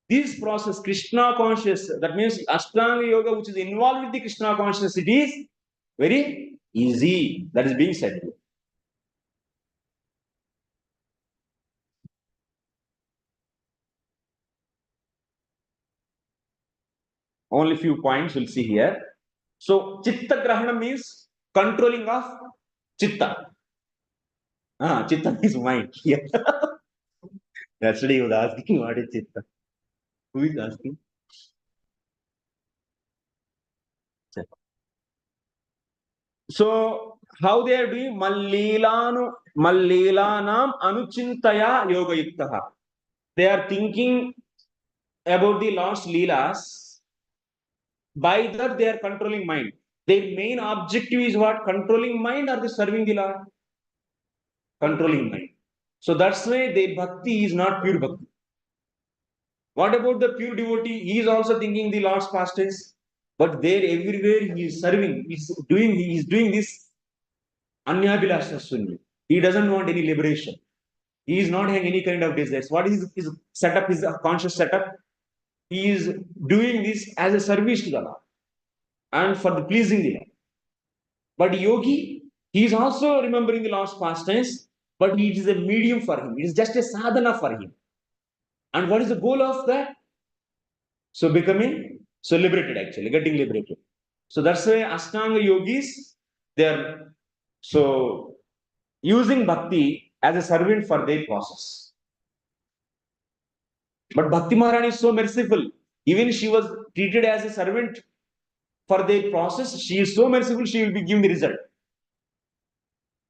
this process, Krishna conscious, that means Ashtanga Yoga, which is involved with the Krishna consciousness, it is very easy. That is being said. Only few points we'll see here. So, Chitta Grahana means controlling of Chitta. Chitta means mind. Yeah. Yesterday he was asking what is Chitta. Who is asking? So, how they are doing? Mallilanam anuchintaya yoga yuktaha. They are thinking about the Lord's Leelas. By that, they are controlling mind. Their main objective is what? Controlling mind or the serving the Lord? Controlling mind. So that's why their bhakti is not pure bhakti. What about the pure devotee? He is also thinking the Lord's pastimes, but there everywhere he is serving. He is doing this anyabhilasha. He doesn't want any liberation. He is not having any kind of desires. What is his setup? His conscious setup? He is doing this as a service to the Lord and for the pleasing the Lord. But yogi, he is also remembering the Lord's pastimes, but it is a medium for him. It is just a sadhana for him. And what is the goal of that? So becoming so liberated actually, getting liberated. So that's why Astanga yogis, they are so using bhakti as a servant for their process. But Bhakti Maharani is so merciful. Even she was treated as a servant for their process. She is so merciful, she will be giving the result.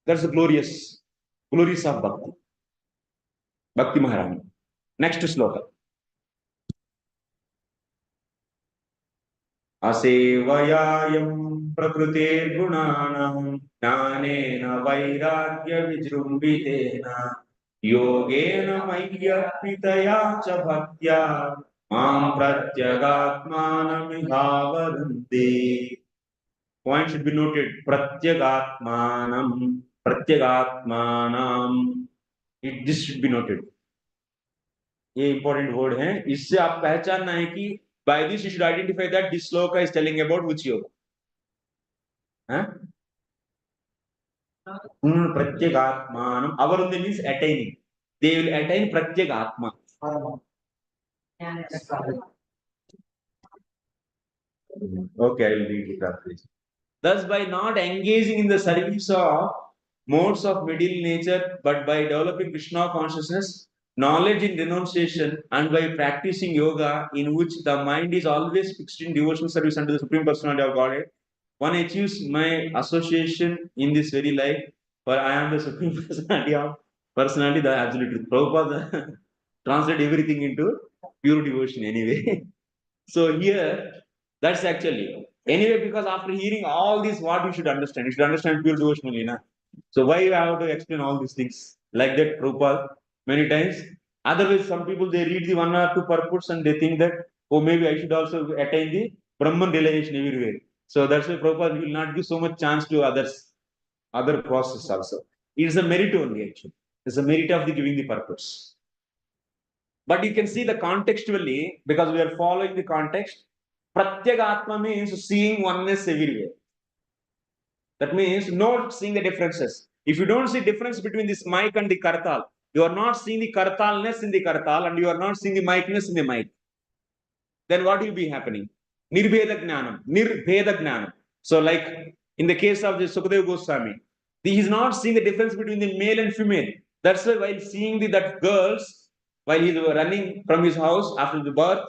That's the glorious of Bhakti. Bhakti Maharani. Next sloka. Asevayayam prakrutirgunanam jnanena vairagya vijrumbitena yogena mayyapitaya cha bhaktya mam pratyagatmanamihavaranti. Point should be noted. Pratyagatmanam. This should be noted. ये important word है. इससे आप पहचानना है कि by this you should identify that this sloka is telling about which yoga. Pratyagatmanam. Avarunde means attaining. They will attain Pratyagatma. Okay, I will read it after. Thus, by not engaging in the service of modes of material nature, but by developing Krishna consciousness, knowledge in renunciation, and by practicing yoga, in which the mind is always fixed in devotional service unto the Supreme Personality of Godhead, one achieves my association in this very life, for I am the Supreme Personality, the absolute truth. Prabhupada translate everything into pure devotion anyway. So here, that's actually anyway, because after hearing all this, what you should understand pure devotion only, na? So why I have to explain all these things like that, Prabhupada, many times? Otherwise, some people they read the one or two purports and they think that, oh, maybe I should also attain the Brahman realization everywhere. So that's why Prabhupada will not give so much chance to others, other process also. It is a merit only actually. It's a merit of the giving the purpose. But you can see the contextually, because we are following the context. Pratyagatma means seeing oneness everywhere. That means not seeing the differences. If you don't see difference between this mic and the kartal, you are not seeing the kartalness in the kartal and you are not seeing the micness in the mic. Then what will be happening? Nirbheda Jnanam. So like in the case of the Sukadeva Goswami, he is not seeing the difference between the male and female. That's why while seeing that girls, while he's running from his house after the birth,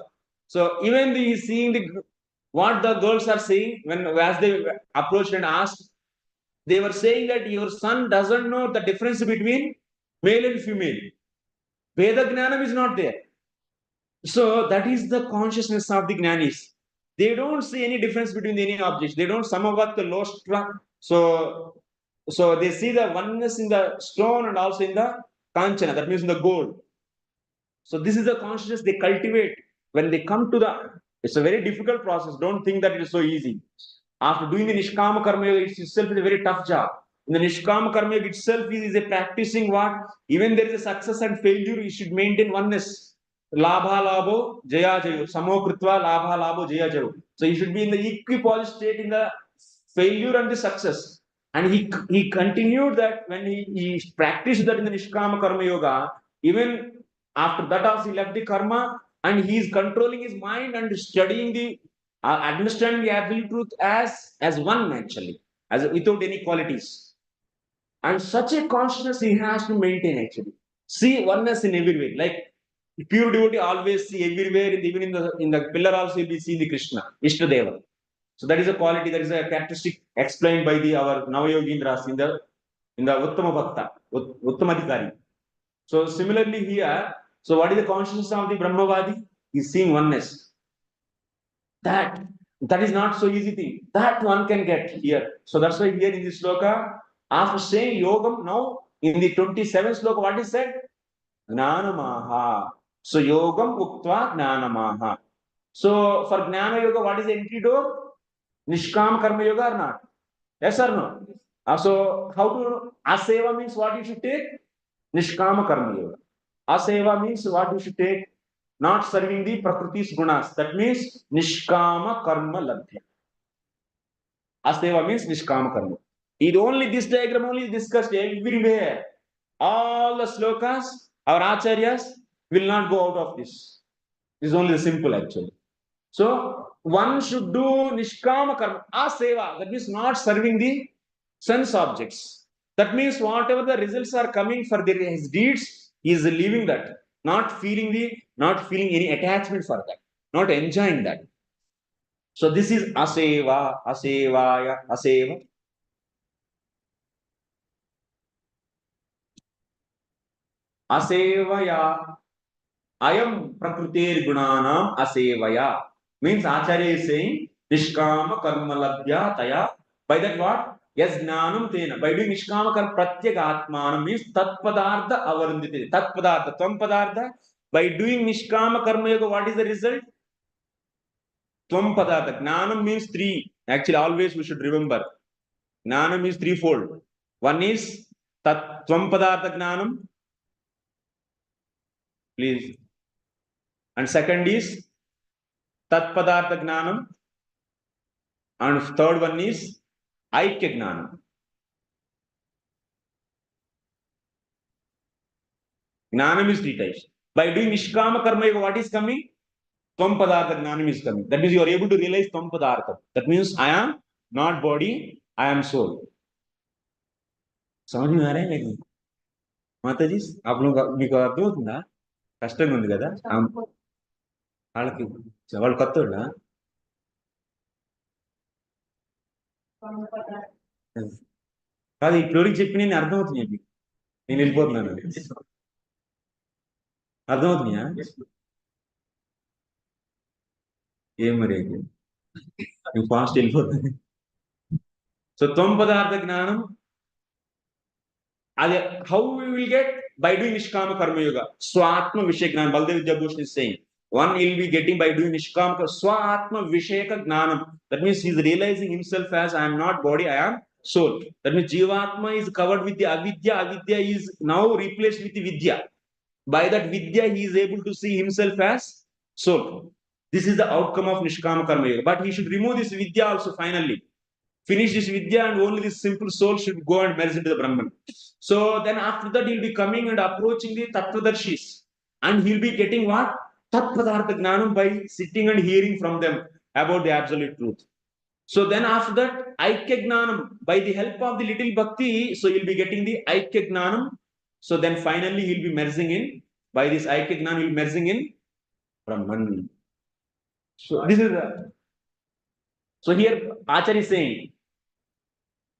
so even he's seeing what the girls are saying when as they approached and asked, they were saying that your son doesn't know the difference between male and female. Veda Gnanam is not there. So that is the consciousness of the Jnanis. They don't see any difference between any objects. They don't samavat the lostra. So they see the oneness in the stone and also in the kanchana, that means in the gold. So this is the consciousness they cultivate when they come to the. It's a very difficult process. Don't think that it is so easy. After doing the Nishkama Karma Yoga, it itself is a very tough job. In the Nishkama Karma Yoga itself is a practicing what? Even there is a success and failure, you should maintain oneness. Labha Labo, Jaya Jayo. Samo Kritva, Labha Labo, Jaya Jayo. So you should be in the equipoise state in the failure and the success. And he continued that when he practiced that in the Nishkama Karma Yoga, even after that also he left the karma and he is controlling his mind and studying the understanding the absolute truth as one actually, as without any qualities. And such a consciousness he has to maintain actually. See oneness in every way. Like pure devotee always see everywhere, even in the pillar also you'll be seeing the Krishna, Ishtadeva. So that is a quality, that is a characteristic explained by our Navayogindras in the Uttama Bhakta, Uttamadhikari. So similarly here, so what is the consciousness of the Brahmavadi? He's seeing oneness. That is not so easy thing. That one can get here. So that's why here in this sloka, after saying yogam, now in the 27th sloka, what is said? Gnanamaha. So yogam uktva gnanamaha. So for Gnana Yoga, what is the entry door? Nishkam Karma Yoga or not? Yes or no? So how to aseva means what you should take? Nishkama Karma Yoga. Aseva means what you should take? Not serving the Prakriti's gunas. That means Nishkama Karma Labdhya. Aseva means Nishkama Karma. This diagram only is discussed everywhere. All the slokas, our acharyas will not go out of this. This is only the simple actually. So one should do Nishkama Karma. Aseva, that means not serving the sense objects. That means whatever the results are coming for his deeds, he is leaving that. Not feeling any attachment for that, not enjoying that. So this is aseva, asevaya, aseva. Asevaya, ayam prakritir gunanam asevaya. Means Acharya is saying Nishkama Karma Labhya Taya. By that what? Yes, Jnanam Tena. By doing Nishkama Karma Pratyagatmanam means Tat Padartha Avarandite. Tat Padartha, Tvam Padartha. By doing Nishkama Karma Yoga, what is the result? Tvam Padartha. Jnanam means three. Actually, always we should remember. Jnanam means threefold. One is Tat Tvam Padartha Jnanam. Please. And second is Tat Padartha Jnanam. And third one is Aikya Jnanam. Jnanam is three types. By doing Nishkama Karma Yoga, what is coming? Tvam Padartha Jnanam is coming. That means you are able to realize Tvam Padartha. That means I am not body, I am soul. समझ में आ रहा है लेकिन माता जी आप लोग మీకు అర్థమవుతుందా కష్టంగా ఉంది కదా వాళ్ళకి వాళ్ళు కొత్తోళ్ళ కాదు ఇప్పుడు చెప్పి నేను అర్థమవుతున్నాయి మీకు నేను వెళ్ళిపోతున్నాను అర్థమవుతున్నాయా ఏం మరి అయితే నువ్వు ఫాస్ట్ వెళ్ళిపోతుంది సో త్వం పదార్థ జ్ఞానం how we will get? By doing Nishkama Karma Yoga. Swatma Vishaya Gnanam. Baldev Vidyabhushan is saying. One will be getting by doing Nishkama Karma. Swatma Vishaya Gnanam. That means he is realizing himself as I am not body, I am soul. That means Jivatma is covered with the Avidya. Avidya is now replaced with the Vidya. By that Vidya, he is able to see himself as soul. This is the outcome of Nishkama Karma Yoga. But he should remove this Vidya also finally. Finish this Vidya and only this simple soul should go and merge into the Brahman. So then after that he'll be coming and approaching the Tattvadarshis. And he'll be getting what? Tat Padartha Gnanam by sitting and hearing from them about the absolute truth. So then after that, Aikya Gnanam, by the help of the little bhakti, so you'll be getting the Aikya Gnanam So then finally he'll be merging in, by this Aikya Gnana, he'll be merging in Brahman. So this is so here Acharya is saying,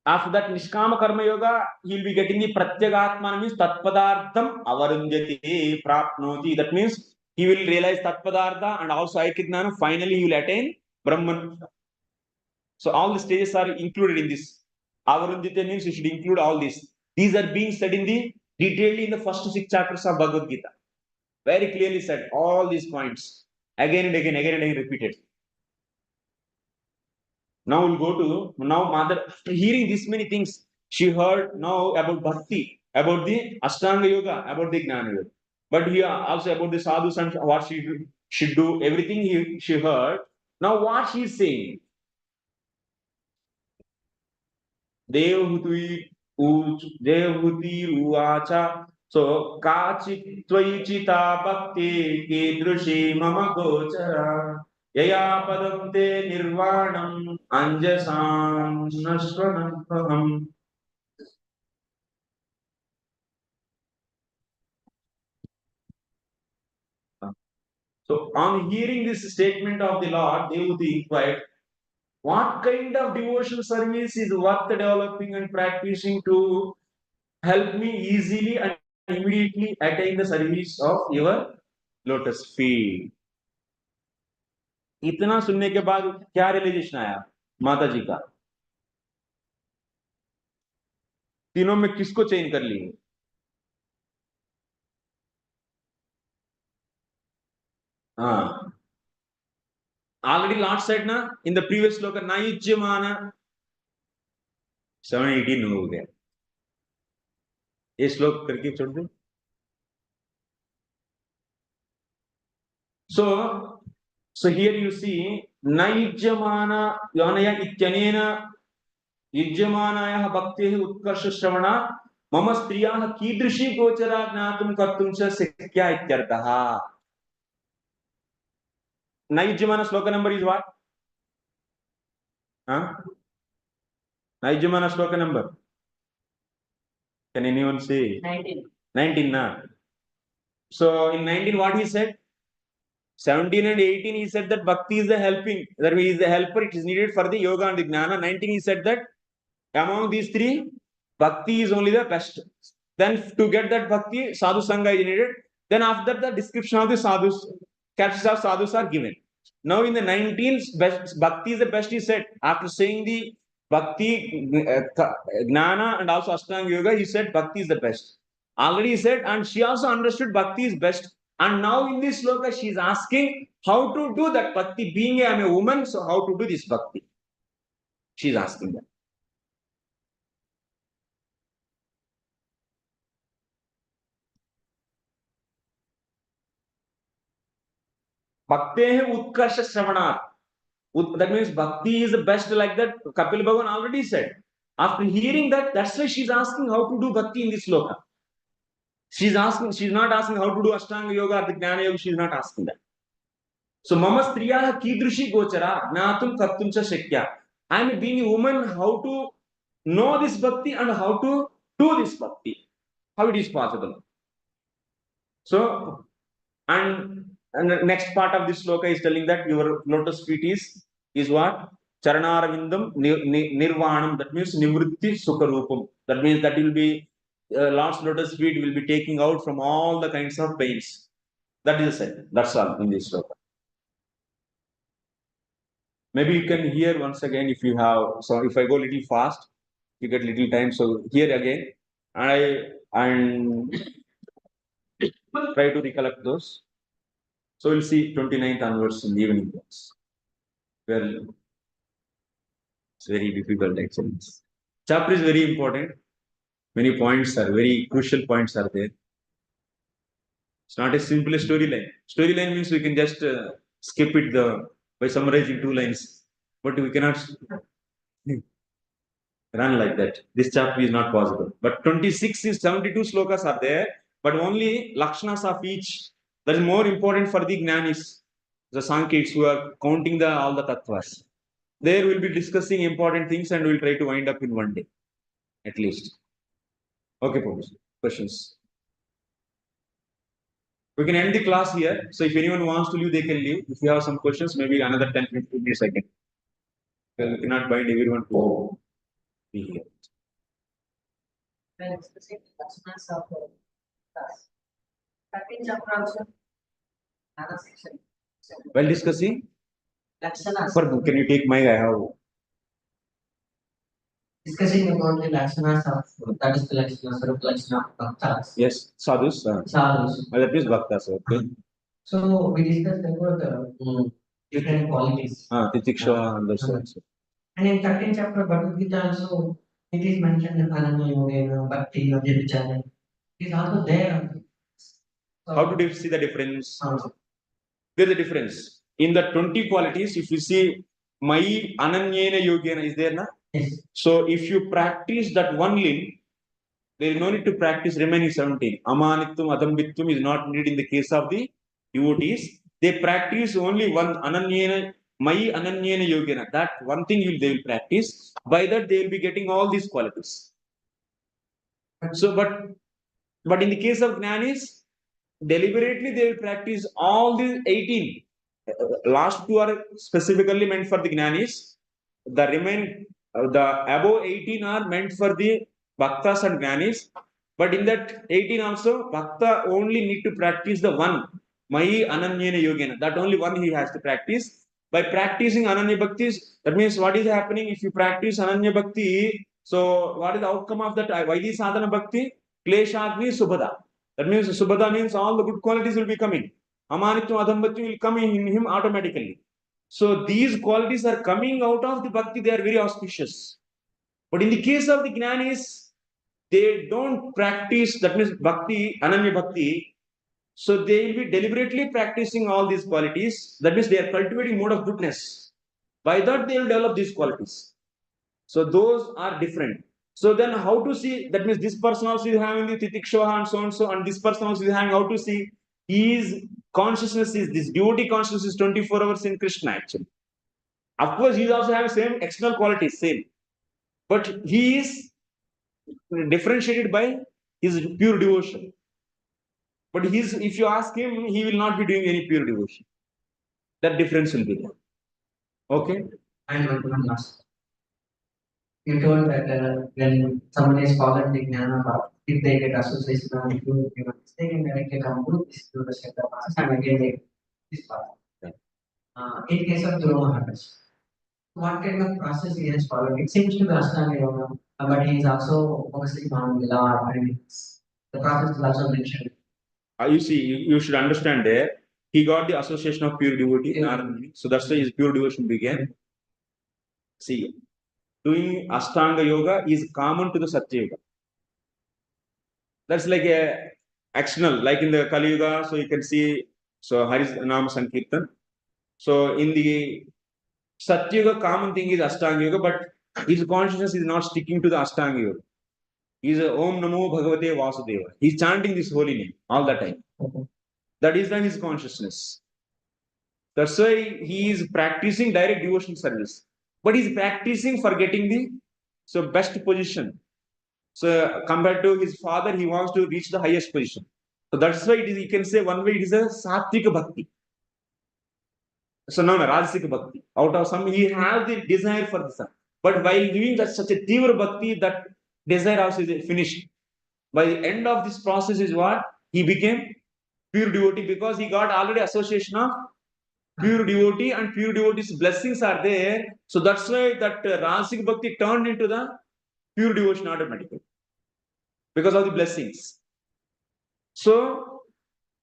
after that Nishkama Karma Yoga, he'll be getting the Pratyagatma, means Tatpadartham Avarunjati Prapnoti. That means he will realize Tatpadartha and also Aikya Gnana. Finally, he will attain Brahman. So all the stages are included in this. Avarunjati means you should include all this. These are being said in the detailed in the first 6 chapters of Bhagavad Gita. Very clearly said, all these points. Again and again repeated. Now we'll go to, now mother, after hearing this many things, she heard now about bhakti, about the astanga yoga, about the gnana yoga. But here also about the sadhus and what she should do, everything she heard. Now what she is saying, Devhuti Uvacha. So Kachit Tvaichita Bhakti Kidrushi Mama Gochara Yaya Padamte Nirvanam Anjasam Nashvanam. So on hearing this statement of the Lord, Devhuti inquired, what kind of devotional service is worth developing and practicing to help me easily and immediately attain the service of your lotus feet? इतना सुनने के बाद क्या realisation आया माता जी का? तीनों में किसको चेंज कर ली? हाँ, already Lord said ना in the previous sloka, नायुज्यमाना 718 हो गया. ये श्लोक करके छोड़ दो. So here you see नायुज्यमाना योनया इत्यनेन युज्यमानायाः भक्तेः उत्कर्ष श्रवणा मम स्त्रियाः कीदृशी गोचरा ज्ञातुं कर्तुं च शक्या इत्यर्थः. Naijamana sloka number is what? Naijamana sloka number. Can anyone say? 19. 19, na? So in 19, what he said? 17 and 18, he said that bhakti is the helping. That he is the helper. It is needed for the yoga and the gnana. 19, he said that among these three, bhakti is only the best. Then to get that bhakti, sadhusanga is needed. Then after the description of the sadhus, characteristics of sadhus are given. Now in the 19th, bhakti is the best, he said. After saying the bhakti, gnana and also astanga yoga, he said bhakti is the best. Already he said, and she also understood bhakti is best. And now in this sloka, she is asking how to do that bhakti. Being I am a woman, so how to do this bhakti? She is asking that. Bhaktehe utkarsha shravanat. That means bhakti is the best, like that Kapila Bhagavan already said. After hearing that, that's why she's asking how to do bhakti in this sloka. She's not asking how to do astanga yoga or the gnana yoga. She's not asking that. So mama striyaha kidrushi gochara jnatum kartum cha shakya. I am being a woman, how to know this bhakti and how to do this bhakti. How it is possible. So, and the next part of this sloka is telling that your lotus feet is what? Charanaravindam nirvanam. That means nivritti sukharupam. That means that will be Lord's lotus feet will be taking out from all the kinds of pains. That is said. That's all in this sloka. Maybe you can hear once again if you have. So if I go little fast, you get little time. So here again, and try to recollect those. So we'll see 29th onwards in the evening class. Well, it's very difficult actually. Chapter is very important. Many points are very crucial points are there. It's not a simple storyline. Storyline means we can just skip it by summarizing 2 lines, but we cannot run like that. This chapter is not possible. But 26 is 72 slokas are there, but only lakshanas of each. That is more important for the jnanis, the sankhits who are counting all the tattvas. There we'll be discussing important things and we'll try to wind up in one day, at least. Okay, Professor. Questions? We can end the class here. So if anyone wants to leave, they can leave. If you have some questions, maybe another 10-15 minutes I can. Well, we cannot bind everyone to be here. When discussing lakshanas of class. Second chapter also, another section. While discussing, Lakshanas. can you take my? I have. Discussing about the lakshanas of that is the lakshanas or lakshana of bhaktas. Yes, sadhus. Sadhus. That is bhaktas. Okay. So we discussed about different qualities. Titiksha and those. And in 13th chapter Bhagavad Gita also it is mentioned in Ananya Yogena, Bhakti, Abhyabhichana. It is also there. So, How did you see the difference? also. There is a difference. In the 20 qualities, if you see Mai Ananyena Yogena is there, na? Yes. So if you practice that one limb, there is no need to practice remaining 17. Amanittum, Adambittum is not needed in the case of the devotees. They practice only one Ananyena, Mai Ananyena Yogena. That one thing they will practice. By that they will be getting all these qualities. So, but in the case of Jnanis, deliberately they will practice all the 18. Last two are specifically meant for the Jnanis. The above 18 are meant for the Bhaktas and Jnanis. But in that 18 also, Bhakta only need to practice the one, Mai Ananyena Yogena. That only one he has to practice. By practicing Ananya Bhaktis, that means what is happening if you practice Ananya Bhakti? So, what is the outcome of that? Vaidhi Sadhana Bhakti? Kleshagni Subhada. That means Subhada means all the good qualities will be coming. Amanitvam Adambhati will come in him automatically. So these qualities are coming out of the bhakti, they are very auspicious. But in the case of the Jnanis, they don't practice, that means bhakti, Ananya Bhakti. So they will be deliberately practicing all these qualities. That means they are cultivating mode of goodness. By that they will develop these qualities. So those are different. So then how to see, that means this person also is having the titiksha and so, and this person also is having how to see his consciousness is, this devotee consciousness is 24 hours in Krishna actually. Of course, he is also having same external qualities, same. But he is differentiated by his pure devotion. But if you ask him, he will not be doing any pure devotion. That difference will be there. Okay? And one last. You told that when somebody is followed the Jnana path, if they get association with you, they can directly come to this to the center process and again they this path. In case of Guru Maharaj, what kind of process he has followed? It seems to be Astanga Yoga, but he is also focusing on the law and the process is also mentioned. You see, you should understand there. He got the association of pure devotee, so that's why his pure devotion began. See, doing Astanga Yoga is common to the Satya Yoga. That's like a actional, like in the Kali Yuga, so you can see, so Hari's Nam Sankirtan. So in the Satya Yoga, common thing is Astanga Yoga, but his consciousness is not sticking to the Astanga Yoga. He's a Om Namo Bhagavate Vasudeva. He's chanting this holy name all the time. That is not his consciousness. That's why he is practicing direct devotional service. But he's practicing for getting the best position. So compared to his father, he wants to reach the highest position. So that's why you can say one way it is a Sattvika Bhakti. So no, Rajasika Bhakti. Out of some, he has the desire for the sun. But while doing that such a Tivra Bhakti, that desire also is finished. By the end of this process is what? He became pure devotee because he got already association of pure devotee and pure devotee's blessings are there. So that's why that Rajasika Bhakti turned into the pure devotion automatically because of the blessings. So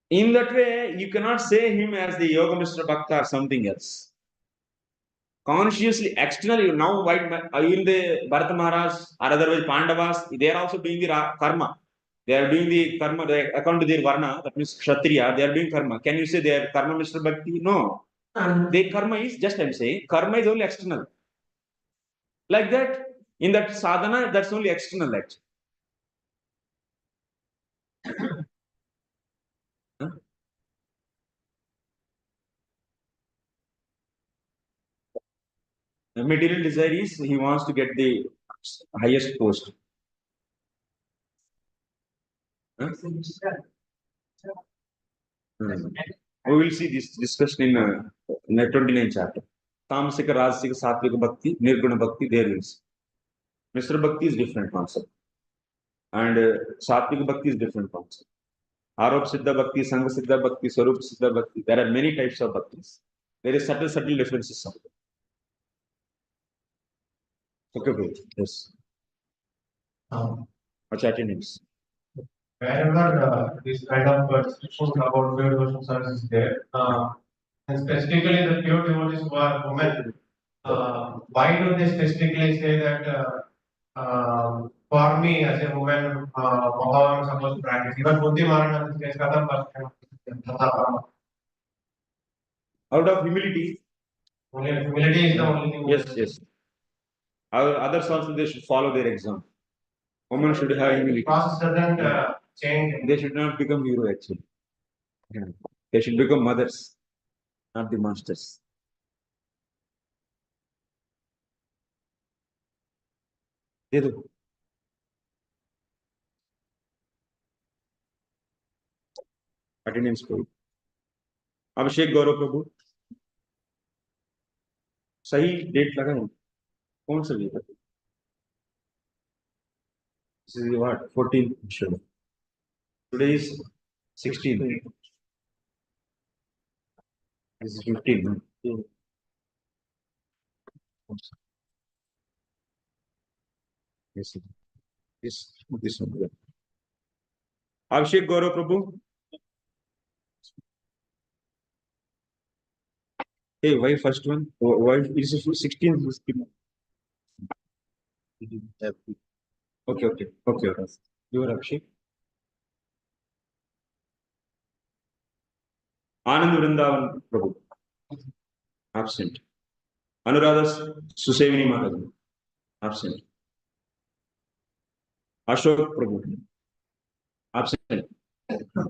in that way, you cannot say him as the Yoga Mr. Bhakta or something else. Consciously, externally, now in the Bharata Maharaj or otherwise Pandavas, they are also doing the karma. They are doing the karma, according to their varna, that means Kshatriya, they are doing karma. Can you say they are karma Mr. Bhakti? No. Their karma is, just I'm saying, karma is only external. Like that, in that sadhana, that's only external actually. The material desire is he wants to get the highest post. Huh? We will see this discussion in 29 chapter. Tamasika, Rajasika, Satvika Bhakti, Nirguna Bhakti, there is. Mr. Bhakti is different concept. And Satvika Bhakti is different concept. Arop Siddha Bhakti, Sanga Siddha Bhakti, Swarup Siddha Bhakti. There are many types of bhaktis. There is subtle differences. Okay, good. Yes. What's attendance? Wherever this kind of discussions about pure devotion service is there, and specifically the pure devotees who are women, why do they specifically say that for me as a woman, Bhagavan is supposed to practice? Even Buddhi Maharaj says, Katham Prasanga. Out of humility. Only humility is the only thing. Yes, yes. Others also they should follow their example. Women should have humility. Process doesn't change. They should not become hero actually. They should become mothers, not the masters. Attendance को अभिषेक गौरव प्रभु सही date लगा है कौन सा date है this is what 14 sure today is 16 this is 15 yes this one Abhishek Gaurav Prabhu hey why first one why is it 16 okay you are Abhishek Anand Vrindavan Prabhu absent Anuradha Susevini Mataji absent Ashok Prabhu absent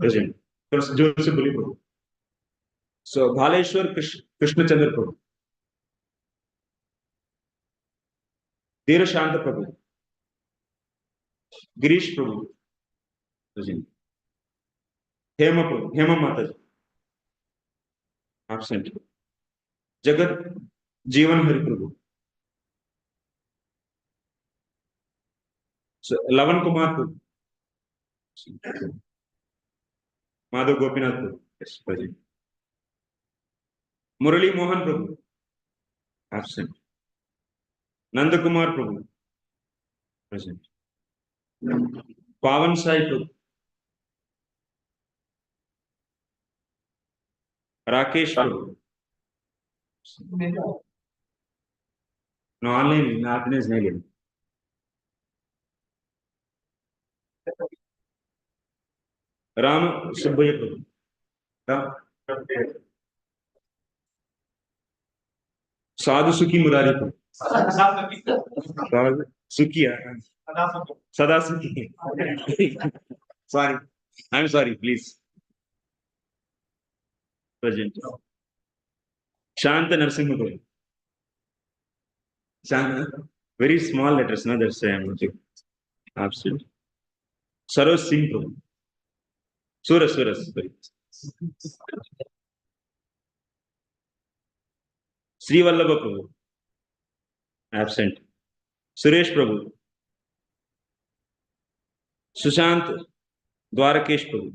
present Joseph Bali Prabhu so Bhaleshwar Krishna Chandra Prabhu Dheera Shanta Prabhu Girish Prabhu present Hema Prabhu Hema Mataji absent Jagat Jeevan Hari Prabhu so Lavan Kumar Prabhu Madhav Gopinath Prabhu yes present Murali Mohan Prabhu absent Nanda Kumar Prabhu present Pavan Sai Prabhu Rakesh Prabhu no online attendance nahi Ram Subbaya Prabhu Ram Sadhu Sukhi Murari Prabhu Sukhi Sada Sukhi sorry I'm sorry please present Shanta Narsimha Prabhu Shanta very small letters no that's why I'm absent Saroj Singh Prabhu Suras sorry Sri Vallabha Prabhu absent Suresh Prabhu Sushant Dwarakesh Prabhu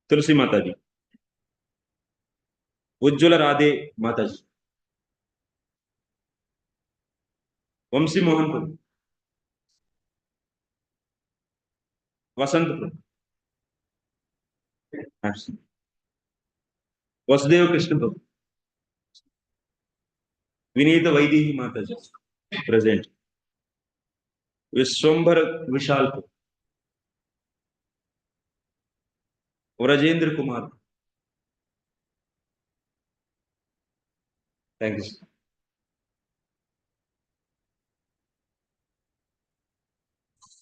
Tulsi Mataji Ujjwala Radhe Mataji Vamsi Mohan Prabhu Vasant Prabhu absent Vasudeva Krishna Prabhu Vinita Vaidehi Mataji present Vishwambhara Vishal Prabhu Rajendra Kumar thank you sir.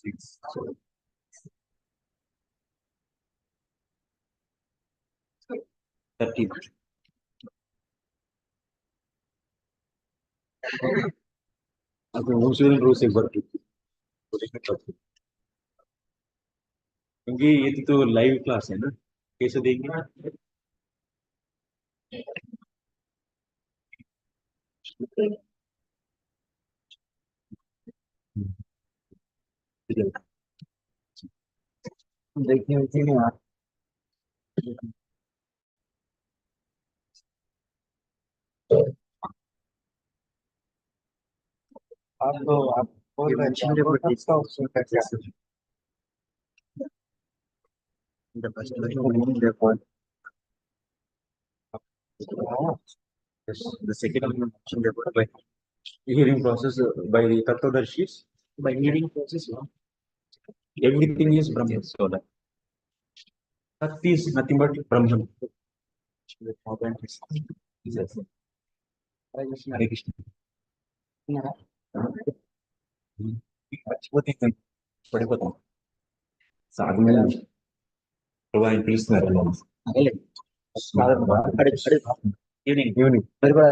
Six, seven. 30 okay, who's will rose एक बार क्योंकि ये तो live class है ना, कैसे देंगे? देखिए देखिए आप आप और अच्छी डेवलपर्स का ऑप्शन करते हैं। The first one, therefore, yes, the second one, therefore, by hearing process by the Tattvadarshis, by hearing process, everything is Brahman. So that Tat is nothing but Brahman. Yes. Hare Krishna. Hare Krishna. What is it? What sadhu provide peace. Evening. Evening. Very good.